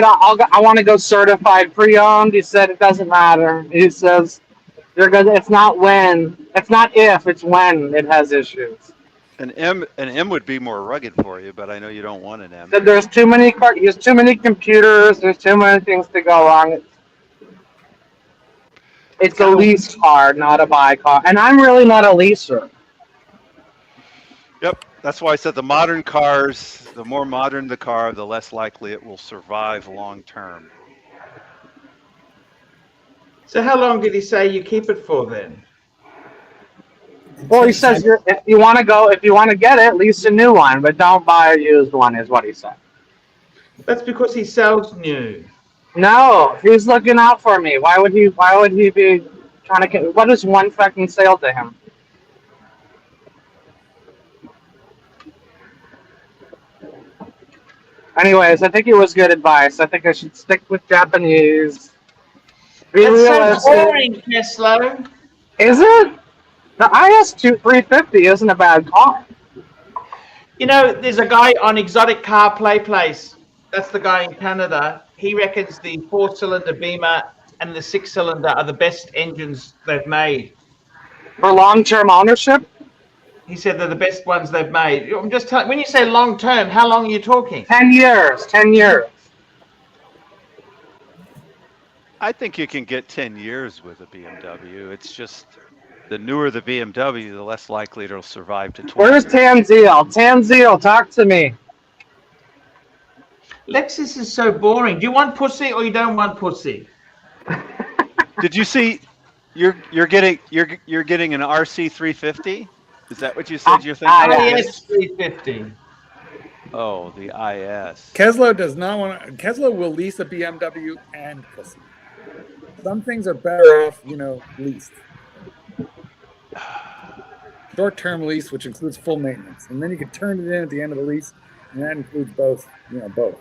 I want to go certified pre-owned. He said it doesn't matter. He says it's not when, it's not if, it's when it has issues. An M would be more rugged for you, but I know you don't want an M. There's too many computers. There's too many things to go wrong. It's a lease car, not a buy car, and I'm really not a leaser. Yep, that's why I said the modern cars, the more modern the car, the less likely it will survive long term. So how long did he say you keep it for then? Well, he says if you want to get it, lease a new one, but don't buy a used one, is what he said. That's because he sells new. No, he's looking out for me. Why would he be trying to get? What is one fucking sale to him? Anyways, I think it was good advice. I think I should stick with Japanese. Be That's so realistic. boring, Tesla. Is it? The IS350 isn't a bad car. You know, there's a guy on Exotic Car Play Place. That's the guy in Canada. He reckons the 4-cylinder Beamer and the 6-cylinder are the best engines they've made. For long-term ownership? He said they're the best ones they've made. I'm just telling. When you say long-term, how long are you talking? 10 years. 10 years. I think you can get 10 years with a BMW. It's just the newer the BMW, the less likely it'll survive to 20. Where's Tanzeel? Tanzeel, talk to me. Lexus is so boring. Do you want pussy or you don't want pussy? Did you see? You're getting an RC 350? Is that what you said you're thinking? IS 350. Oh, the IS. Keslo does not want to. Keslo will lease a BMW and pussy. Some things are better off, leased. Short-term lease, which includes full maintenance, and then you can turn it in at the end of the lease, and that includes both. Both.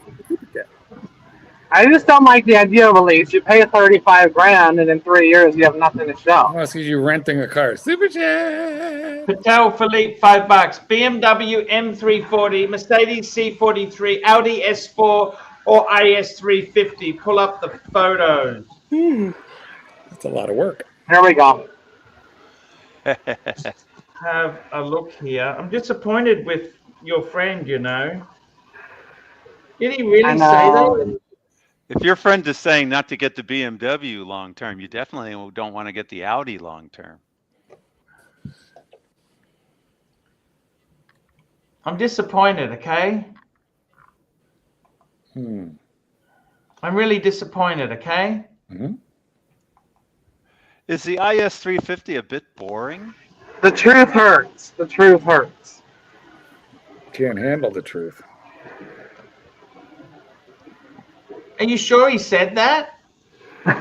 I just don't like the idea of a lease. You pay $35,000, and in 3 years you have nothing to show. Oh, it's because you're renting a car. Super chat. Patel Philippe, $5. BMW M340, Mercedes C43, Audi S4, or IS 350. Pull up the photos. That's a lot of work. Here we go. Have a look here. I'm disappointed with your friend, Did he really say that? If your friend is saying not to get the BMW long term, you definitely don't want to get the Audi long term. I'm disappointed, okay? I'm really disappointed, okay? Mm-hmm. Is the IS 350 a bit boring? The truth hurts. The truth hurts. Can't handle the truth. Are you sure he said that? I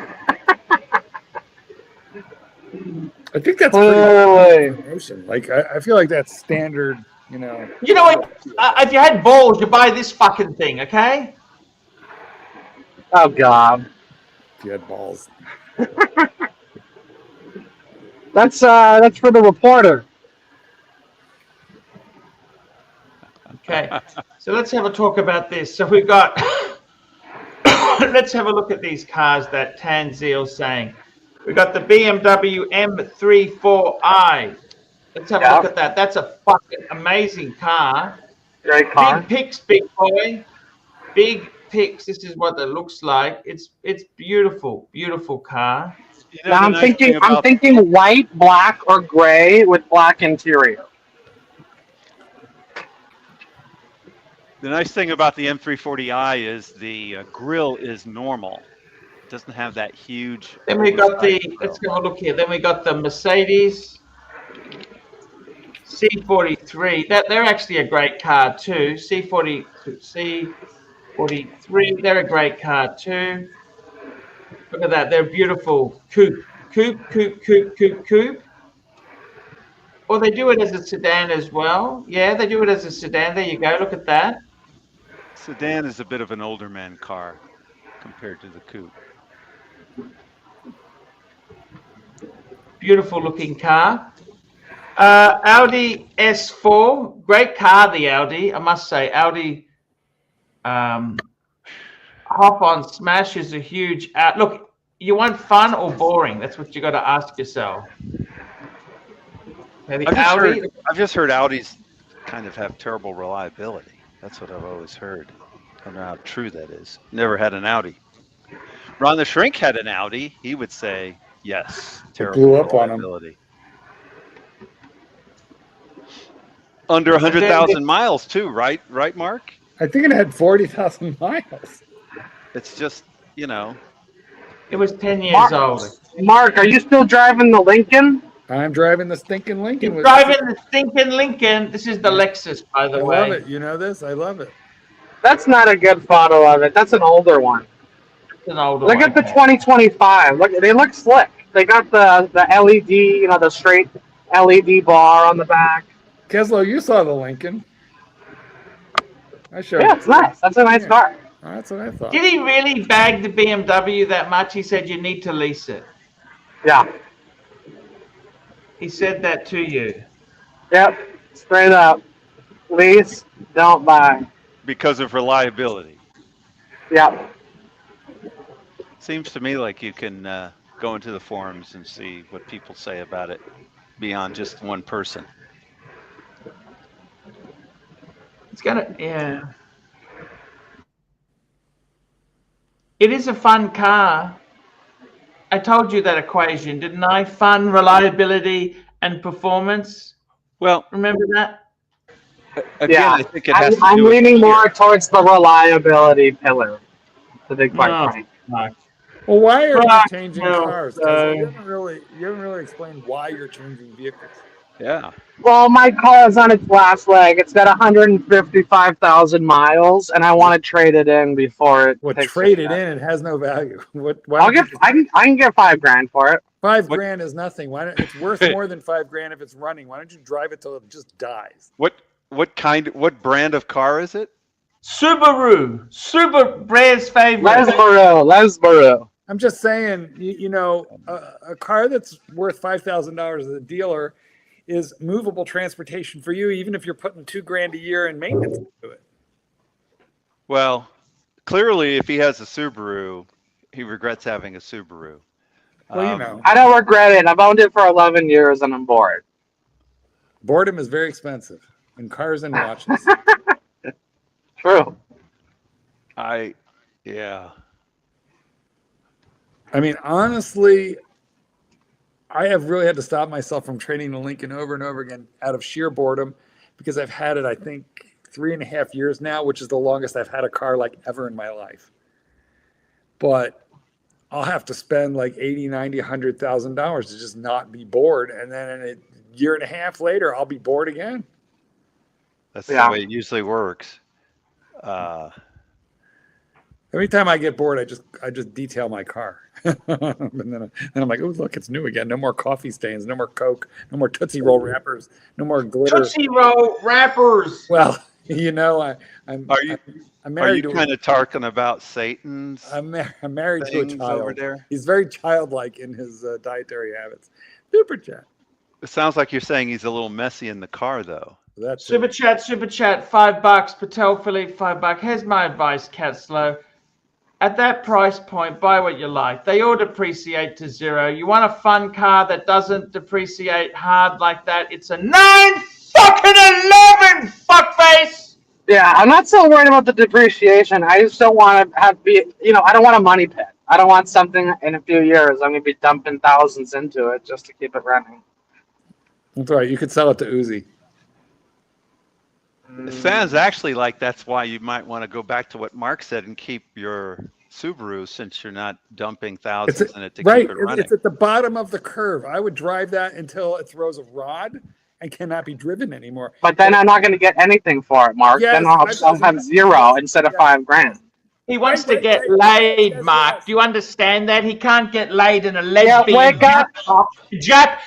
think that's pretty information. Like I feel like that's standard, You know what? If you had balls, you buy this fucking thing, okay? Oh God. If you had balls. That's for the reporter. Okay. So let's have a talk about this. So we've got let's have a look at these cars that Tanzil's saying. We've got the BMW M34i. Let's have a look at that. That's a fucking amazing car. Great car. Big pics, big boy. Big pics. This is what it looks like. It's beautiful, beautiful car. You know, Now the I'm nice thinking thing about- I'm thinking white, black, or gray with black interior. The nice thing about the M340i is the grill is normal. It doesn't have that huge. Then we got the, oversized let's grill. go look here. Then we got the Mercedes C43. They're actually a great car too. C43, they're a great car too. Look at that. They're beautiful. Coupe. Or they do it as a sedan as well. Yeah, they do it as a sedan. There you go. Look at that. Sedan is a bit of an older man car compared to the coupe. Beautiful looking car. Audi S4. Great car, the Audi. I must say, Audi hop on smash is a huge look. You want fun or boring? That's what you got to ask yourself. Maybe I've just heard Audis kind of have terrible reliability. That's what I've always heard. I don't know how true that is. Never had an Audi. Ron the Shrink had an Audi. He would say yes. Terrible blew up on him. reliability. Under 100,000 miles too, right? Right, Mark? I think it had 40,000 miles. It's just, you know. It was 10 years old. Mark, are you still driving the Lincoln? I'm driving the stinking Lincoln. You're driving the stinking Lincoln. This is the Lexus, by the way. I love it. You know this? I love it. That's not a good photo of it. That's an older one. It's an older Look one. at the 2025. Look, they look slick. They got the LED, you know, the straight LED bar on the back. Keslow, you saw the Lincoln. I showed Yeah, you. it's nice. That's a nice car. That's what I thought. Did he really bag the BMW that much? He said you need to lease it. Yeah. He said that to you. Yep. Straight up. Lease, don't buy. Because of reliability. Yep. Seems to me like you can go into the forums and see what people say about it beyond just one person. It's gonna, yeah. It is a fun car. I told you that equation, didn't I? Fun, reliability, and performance. Well, remember that? Again, Yeah. I think it has to I'm do with leaning the more year. towards the reliability pillar. To be quite frank. Well, why are you Fuck changing no, cars? 'Cause you haven't really explained why you're changing vehicles. Yeah. Well, my car is on its last leg. It's got 155,000 miles, and I want to trade it in before it. Well, takes trade a it step. in. It has no value. What? Why I'll don't you get. I can get $5,000 for it. $5 grand is nothing. Why don't? It's worth more than $5 grand if it's running. Why don't you drive it till it just dies? What brand of car is it? Subaru. Brad's favorite. Lesboro. I'm just saying, you know, a car that's worth $5,000 at a dealer is movable transportation for you, even if you're putting $2 grand a year in maintenance into it. Well, clearly, if he has a Subaru, he regrets having a Subaru. Well, you know, I don't regret it. I've owned it for 11 years, and I'm bored. boredom is very expensive in cars and watches. True. Yeah. I mean, honestly, I have really had to stop myself from trading the Lincoln over and over again out of sheer boredom because I've had it, I think, 3.5 years now, which is the longest I've had a car like ever in my life. But I'll have to spend like $80,000, $90,000, $100,000 to just not be bored. And then a year and a half later, I'll be bored again. That's the way it usually works. Every time I get bored, I just detail my car. and then I'm like, oh, look, it's new again. No more coffee stains, no more Coke, no more Tootsie Roll wrappers, no more glitter. Tootsie Roll wrappers. Well, you know, I'm married. Are you kind of talking about Satan's? I'm married to a things child. over there? He's very childlike in his dietary habits. Super chat. It sounds like you're saying he's a little messy in the car, though. That's Super chat, $5. Patel Philippe, $5. Here's my advice, Catslow. At that price point, buy what you like. They all depreciate to zero. You want a fun car that doesn't depreciate hard like that? It's a 9-fucking-11, fuckface! Yeah, I'm not so worried about the depreciation. I just don't want to I don't want a money pit. I don't want something in a few years I'm going to be dumping thousands into it just to keep it running. That's right. You could sell it to Uzi. It sounds actually like that's why you might want to go back to what Mark said and keep your Subaru, since you're not dumping thousands in it to keep it running. It's at the bottom of the curve. I would drive that until it throws a rod and cannot be driven anymore. But then I'm not going to get anything for it, Mark. Yes, then I'll have zero instead of $5,000. He wants to get laid, Mark. Do you understand that? He can't get laid in a lesbian wake up, lesbian Jap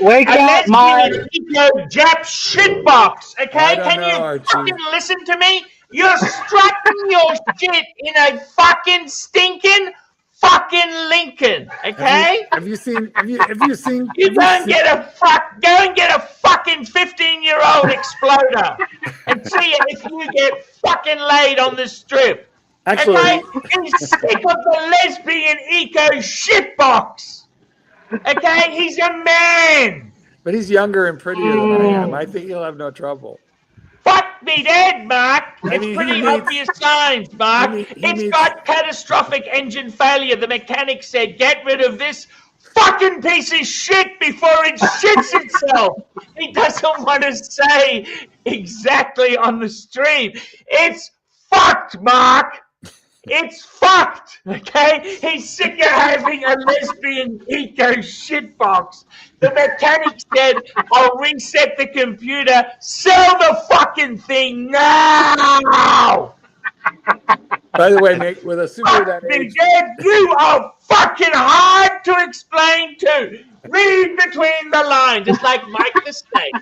shitbox. Okay? Can you fucking listen to me? You're strutting your shit in a fucking stinking fucking Lincoln. Okay? Have you seen? You go and get a fucking 15-year-old exploder and see if you get fucking laid on the strip. Actually, okay? He's sick of the lesbian eco shitbox. Okay? He's a man. But he's younger and prettier than I am. I think he'll have no trouble. Fuck me dead, Mark. It's pretty obvious signs, Mark. It's got catastrophic engine failure. The mechanic said, get rid of this fucking piece of shit before it shits itself. He doesn't want to say exactly on the stream. It's fucked, Mark. It's fucked, okay? He's sick of having a lesbian eco shitbox. The mechanic said, I'll reset the computer. Sell the fucking thing now! By the way, Nick, with a Subaru that age... You are fucking hard to explain to. Read between the lines. It's like Mike the Snake.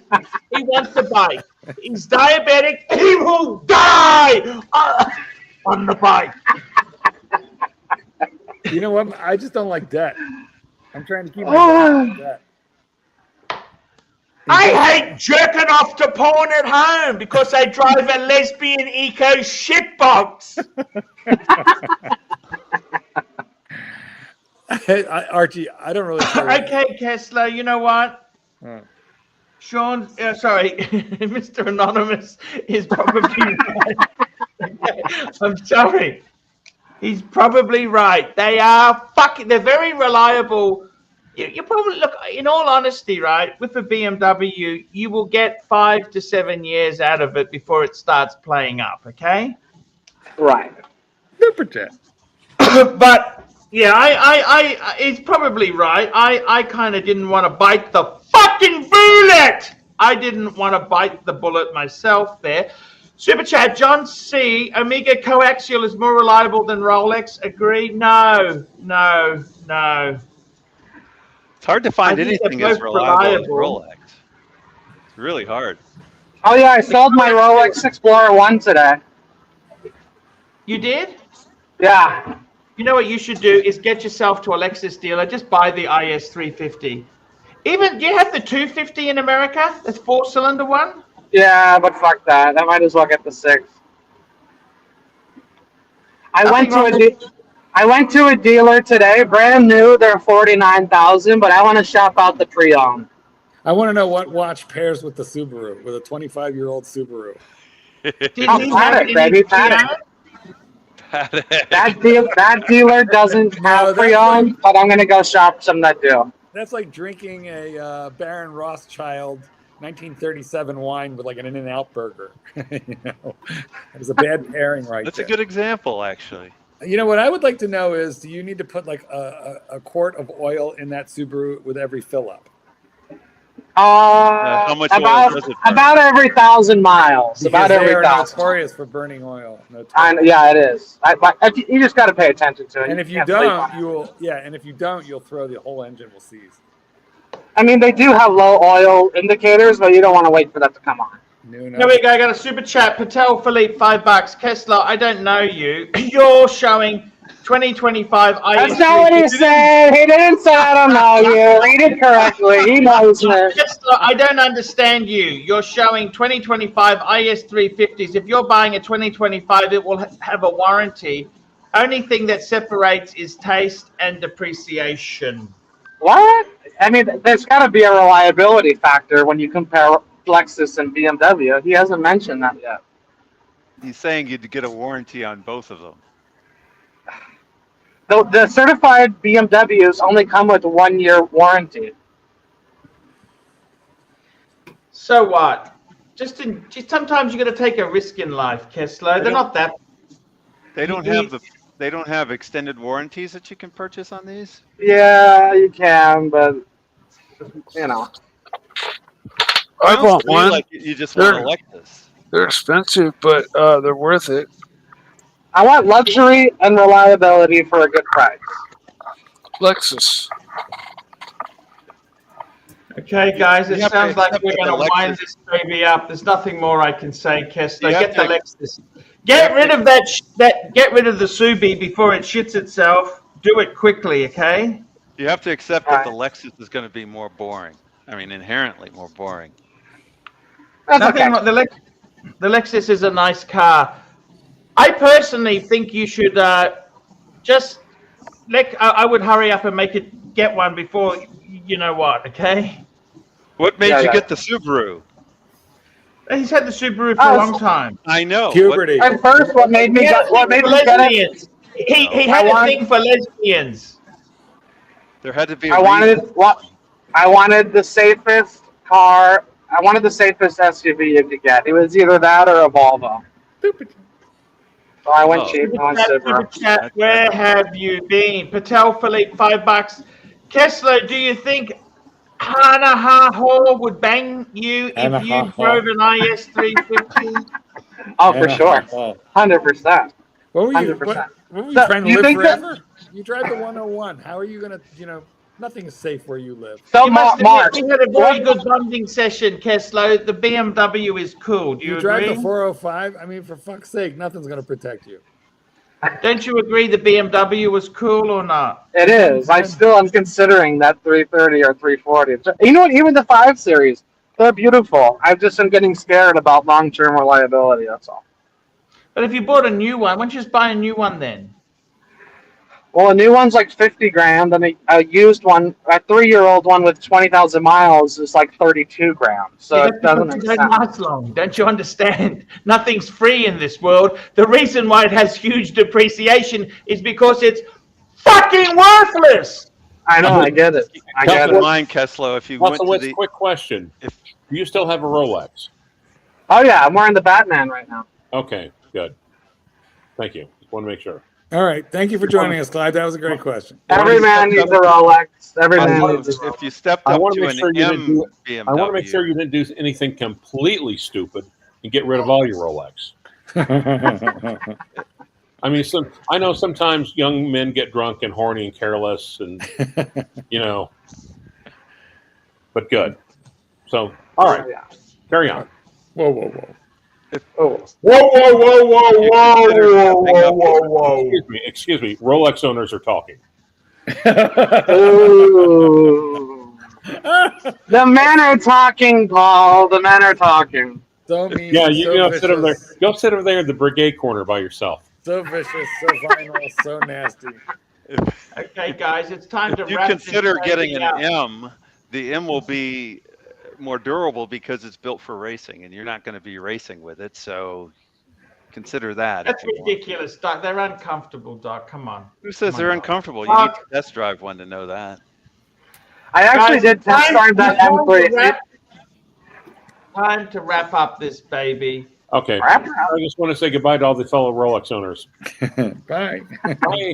He wants to bite. He's diabetic. He will die! On the bike. You know what? I just don't like debt. I'm trying to keep my out of debt. I hate jerking off to porn at home because I drive a lesbian eco shitbox. Archie, I don't really care. Okay, Kessler, you know what? Sean, sorry, Mr. Anonymous is probably right. I'm sorry. He's probably right. They are they're very reliable. You probably, look, in all honesty, right, with a BMW, you will get 5 to 7 years out of it before it starts playing up, okay? Right. Super jet. But, yeah, he's probably right. I kind of didn't want to bite the fucking bullet. I didn't want to bite the bullet myself there. Super chat, John C. Omega coaxial is more reliable than Rolex. Agree? No. It's hard to find anything as reliable as Rolex. It's really hard. Oh yeah, I sold my Rolex Explorer 1 today. You did? Yeah. You know what you should do is get yourself to a Lexus dealer. Just buy the IS350. Even, do you have the 250 in America? The 4-cylinder one? Yeah, but fuck that. I might as well get the 6. I went to a dealer today, brand new. They're $49,000, but I want to shop out the pre-owned. I want to know what watch pairs with the Subaru, with a 25-year-old Subaru. Patek, baby, Patek. That dealer doesn't have pre-owned, but I'm gonna go shop some that do. That's like drinking a Baron Rothschild 1937 wine with like an In-N-Out burger. You know, it was a bad pairing, right? That's a good example, actually. You know what I would like to know is, do you need to put like a quart of oil in that Subaru with every fill up? How much oil does it burn? About every 1,000 miles. Because about every 1,000. Notorious for burning oil. Yeah, it is. You just got to pay attention to it. And if you don't, you'll throw the whole engine will seize. I mean, they do have low oil indicators, but you don't want to wait for that to come on. Here we go. I got a super chat. Patel Philippe, $5. Kessler, I don't know you. You're showing 2025. That's not what he said. He didn't say I don't know you. Read it correctly. He knows me. Kessler, I don't understand you. You're showing 2025 IS350s. If you're buying a 2025, it will have a warranty Only thing that separates is taste and depreciation. What? I mean, there's got to be a reliability factor when you compare Lexus and BMW. He hasn't mentioned that yet. He's saying you'd get a warranty on both of them. The certified BMWs only come with 1 year warranty. So what? Just sometimes you got to take a risk in life, Kessler. They're not that. They don't have extended warranties that you can purchase on these. Yeah, you can, but you know. I Sounds want to me one. like you just want a Lexus. They're expensive, but they're worth it. I want luxury and reliability for a good price. Lexus. Okay, guys, it You have to sounds like accept we're that going the to wind Lexus- this baby up. There's nothing more I can say, Kessler. You Get have the to- Lexus. Get rid of that. Get rid of the Subi before it shits itself. Do it quickly, okay? You have to accept that the Lexus is going to be more boring. I mean, inherently more boring. That's Nothing okay. wrong. The Lexus is a nice car. I personally think you should just I would hurry up and get one before you know what, okay? What made Yeah, you yeah. get the Subaru? He's had the Subaru for a long time. I know. Puberty. At first, what made me get For it? lesbians. He had a want- thing for lesbians. There had to be a I wanted the safest car. I wanted the safest SUV you could get. It was either that or a Volvo. So I went cheap. I went Subaru. Chat, where have you been? Patel Philippe, $5. Kessler, do you think Hana Ha Ho would bang you if you drove an IS 350? Oh, for sure. 100%. What were you? 100%. What were you So, trying to you live think that- forever? You drive the 101. How are you gonna? Nothing is safe where you live. So, You must Mark, admit, we had a very good bonding session, Kessler. The BMW is cool. Do you drive agree? the 405. I mean, for fuck's sake, nothing's gonna protect you. Don't you agree the BMW was cool or not? it is. I still am considering that 330 or 340. You know what? Even the 5 Series, they're beautiful. I've just been getting scared about long-term reliability. That's all. But if you bought a new one, why don't you just buy a new one then? Well, a new one's like 50 grand, and a used one, a 3-year-old one with 20,000 miles is like 32 grand. So it doesn't make don't sense. last long. Don't you understand? Nothing's free in this world. The reason why it has huge depreciation is because it's fucking worthless. I know, I get it. I Keep get in it. mind, Kessler, if you went to the quick question. if Do you still have a Rolex? Oh yeah, I'm wearing the Batman right now. Okay, good. Thank you. Just want to make sure. All right. Thank you for joining us, Clyde. That was a great question. Every man needs a Rolex. Every man needs a Rolex. if you stepped I up want to to make an sure you didn't M do. BMW, I want to make sure you didn't do anything completely stupid and get rid of all your Rolex. I mean, I know sometimes young men get drunk and horny and careless, and but good. So, all right, Yeah. carry on. Whoa, whoa, whoa. Oh. Excuse me. Rolex owners are talking. Ooh. The men are talking, Paul. The men are talking. So mean. Yeah, so sit over there. vicious, Go sit over there in the Breguet corner by yourself. So vicious, so vinyl, so nasty. Okay, guys, it's time to if you wrap this consider baby getting an up. M, the M will be more durable because it's built for racing, and you're not going to be racing with it. So consider that. That's if you want. ridiculous, Doc. They're uncomfortable, Doc. Come on. Who says Come they're on. uncomfortable? You need to test drive one to know that. I actually Guys, did test drive that M3. Time to wrap up this baby. Okay. Wrap I just want to say goodbye to all the fellow Rolex owners. Bye. Bye.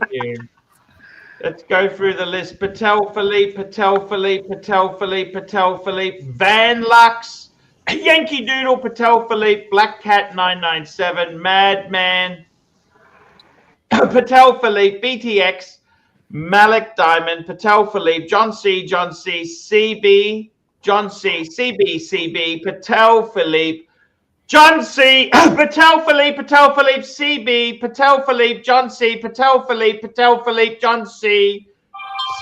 Let's go through the list. Patel Philippe, Patel Philippe, Patel Philippe, Patel Philippe, Van Lux, Yankee Doodle, Patel Philippe, Black Cat 997, Madman, Patel Philippe, BTX, Malik Diamond, Patel Philippe, John C, CB, John C, CB, Patel Philippe, John C, Patel Philippe, CB, Patel Philippe, John C, Patel Philippe, John C,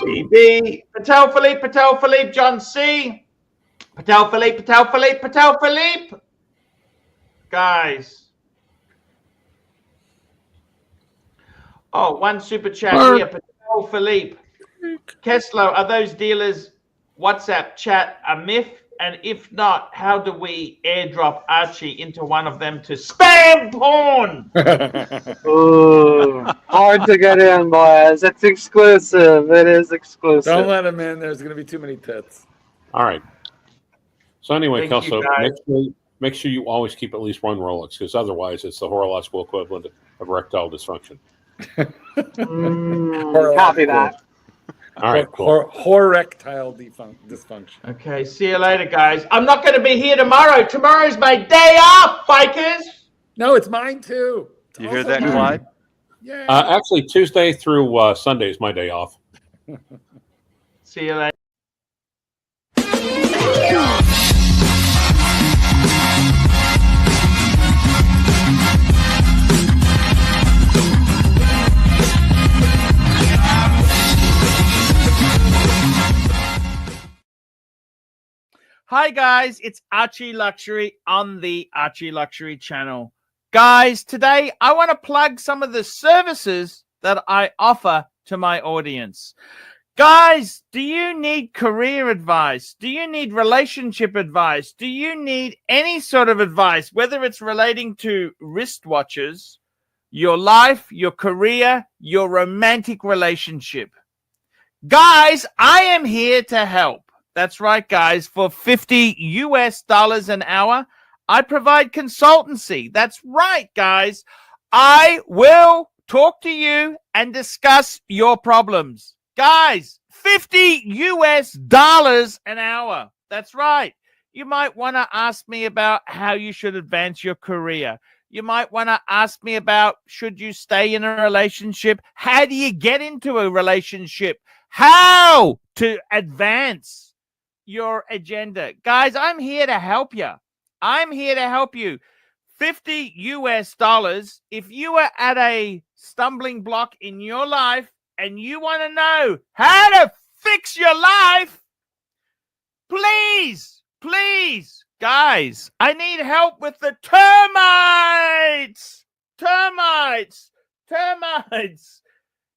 CB, Patel Philippe, John C, Patel Philippe. Guys, Oh, one super chat Or- here. Patel Philippe. Kessler, are those dealers WhatsApp chat a myth? And if not, how do we airdrop Archie into one of them to spam porn? Ooh, hard to get in, boys. It's exclusive. It is exclusive. Don't let him in. There's going to be too many tits. All right. So anyway, Thank you, Kelso, guys. make sure you always keep at least one Rolex, because otherwise it's the horological equivalent of erectile dysfunction. Copy that. All right, cool. Horectile dysfunction. Okay, see you later, guys. I'm not going to be here tomorrow. Tomorrow's my day off, bikers. No, it's mine too. It's You hear also that, mine. Clyde? Yeah. Actually, Tuesday through Sunday is my day off. See you later. Hi guys, it's Archie Luxury on the Archie Luxury channel. Guys, today I want to plug some of the services that I offer to my audience. Guys, do you need career advice? Do you need relationship advice? Do you need any sort of advice, whether it's relating to wristwatches, your life, your career, your romantic relationship? Guys, I am here to help. That's right, guys. For $50 an hour, I provide consultancy. That's right, guys. I will talk to you and discuss your problems. Guys, $50 an hour. That's right. You might want to ask me about how you should advance your career. You might want to ask me about, should you stay in a relationship? How do you get into a relationship? How to advance your agenda. Guys, I'm here to help you. I'm here to help you. $50. If you are at a stumbling block in your life and you want to know how to fix your life, please, guys, I need help with the termites.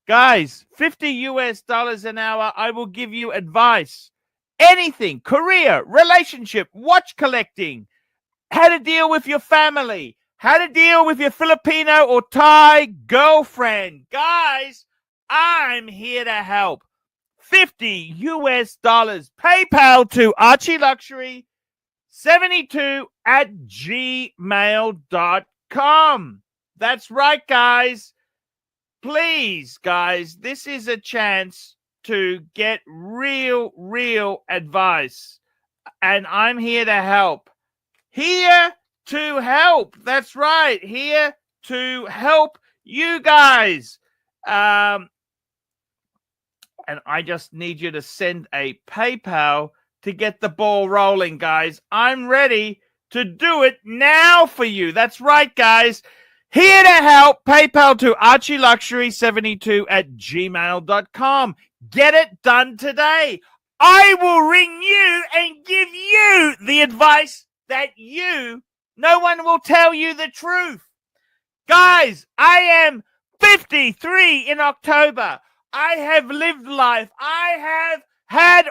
Guys, $50 an hour. I will give you advice. Anything, career, relationship, watch collecting, how to deal with your family, how to deal with your Filipino or Thai girlfriend. Guys, I'm here to help. $50. PayPal to Archie Luxury 72@gmail.com. That's right, guys. Please, guys, this is a chance to get real advice. And I'm here to help. Here to help. That's right. Here to help you guys. And I just need you to send a PayPal to get the ball rolling, guys. I'm ready to do it now for you. That's right, guys. Here to help. PayPal to Archie Luxury 72@gmail.com. Get it done today. I will ring you and give you the advice that no one will tell you the truth. Guys, I am 53 in October. I have lived life. I've done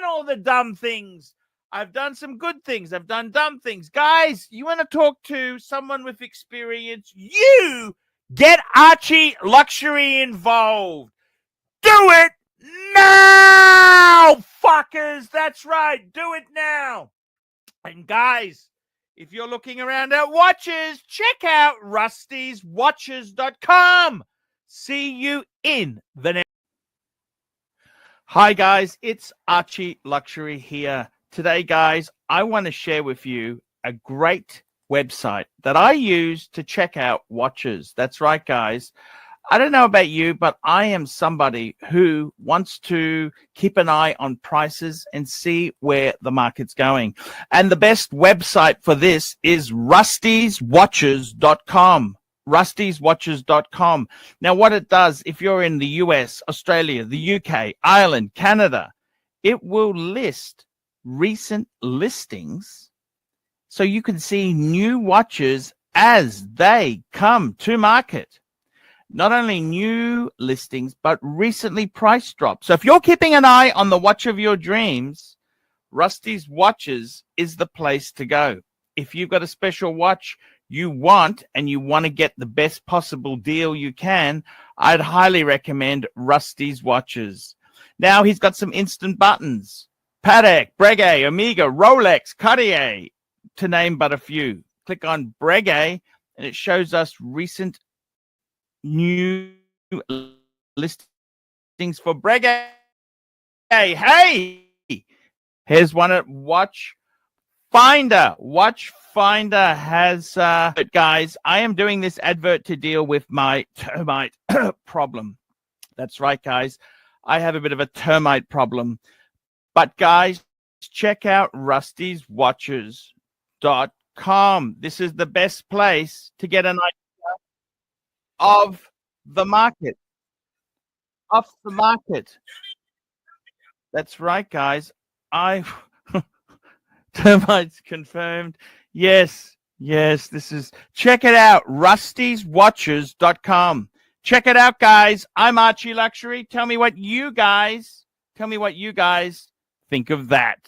all the dumb things. I've done some good things. I've done dumb things. Guys, you want to talk to someone with experience? You get Archie Luxury involved. Do it now, fuckers. That's right. Do it now. And guys, if you're looking around at watches, check out rustyswatches.com. See you in the next. Hi, guys. It's Archie Luxury here. Today, guys, I want to share with you a great website that I use to check out watches. That's right, guys. I don't know about you, but I am somebody who wants to keep an eye on prices and see where the market's going. And the best website for this is rustyswatches.com. rustyswatches.com. Now, what it does, if you're in the US, Australia, the UK, Ireland, Canada, it will list recent listings so you can see new watches as they come to market. not only new listings, but recently price dropped. So if you're keeping an eye on the watch of your dreams, Rusty's Watches is the place to go. If you've got a special watch you want and you want to get the best possible deal you can, I'd highly recommend Rusty's Watches. Now he's got some instant buttons. Patek, Breguet, Omega, Rolex, Cartier, to name but a few. Click on Breguet and it shows us recent new listings for Breguet. Hey, here's one at Watch Finder. Watch Finder has, guys, I am doing this advert to deal with my termite problem. That's right, guys. I have a bit of a termite problem. But, guys, check out rustyswatches.com. This is the best place to get an idea of the market. Off the market. That's right, guys. Termites confirmed. Yes, this is, check it out, rustyswatches.com. Check it out, guys. I'm Archie Luxury. Tell me what you guys think of that.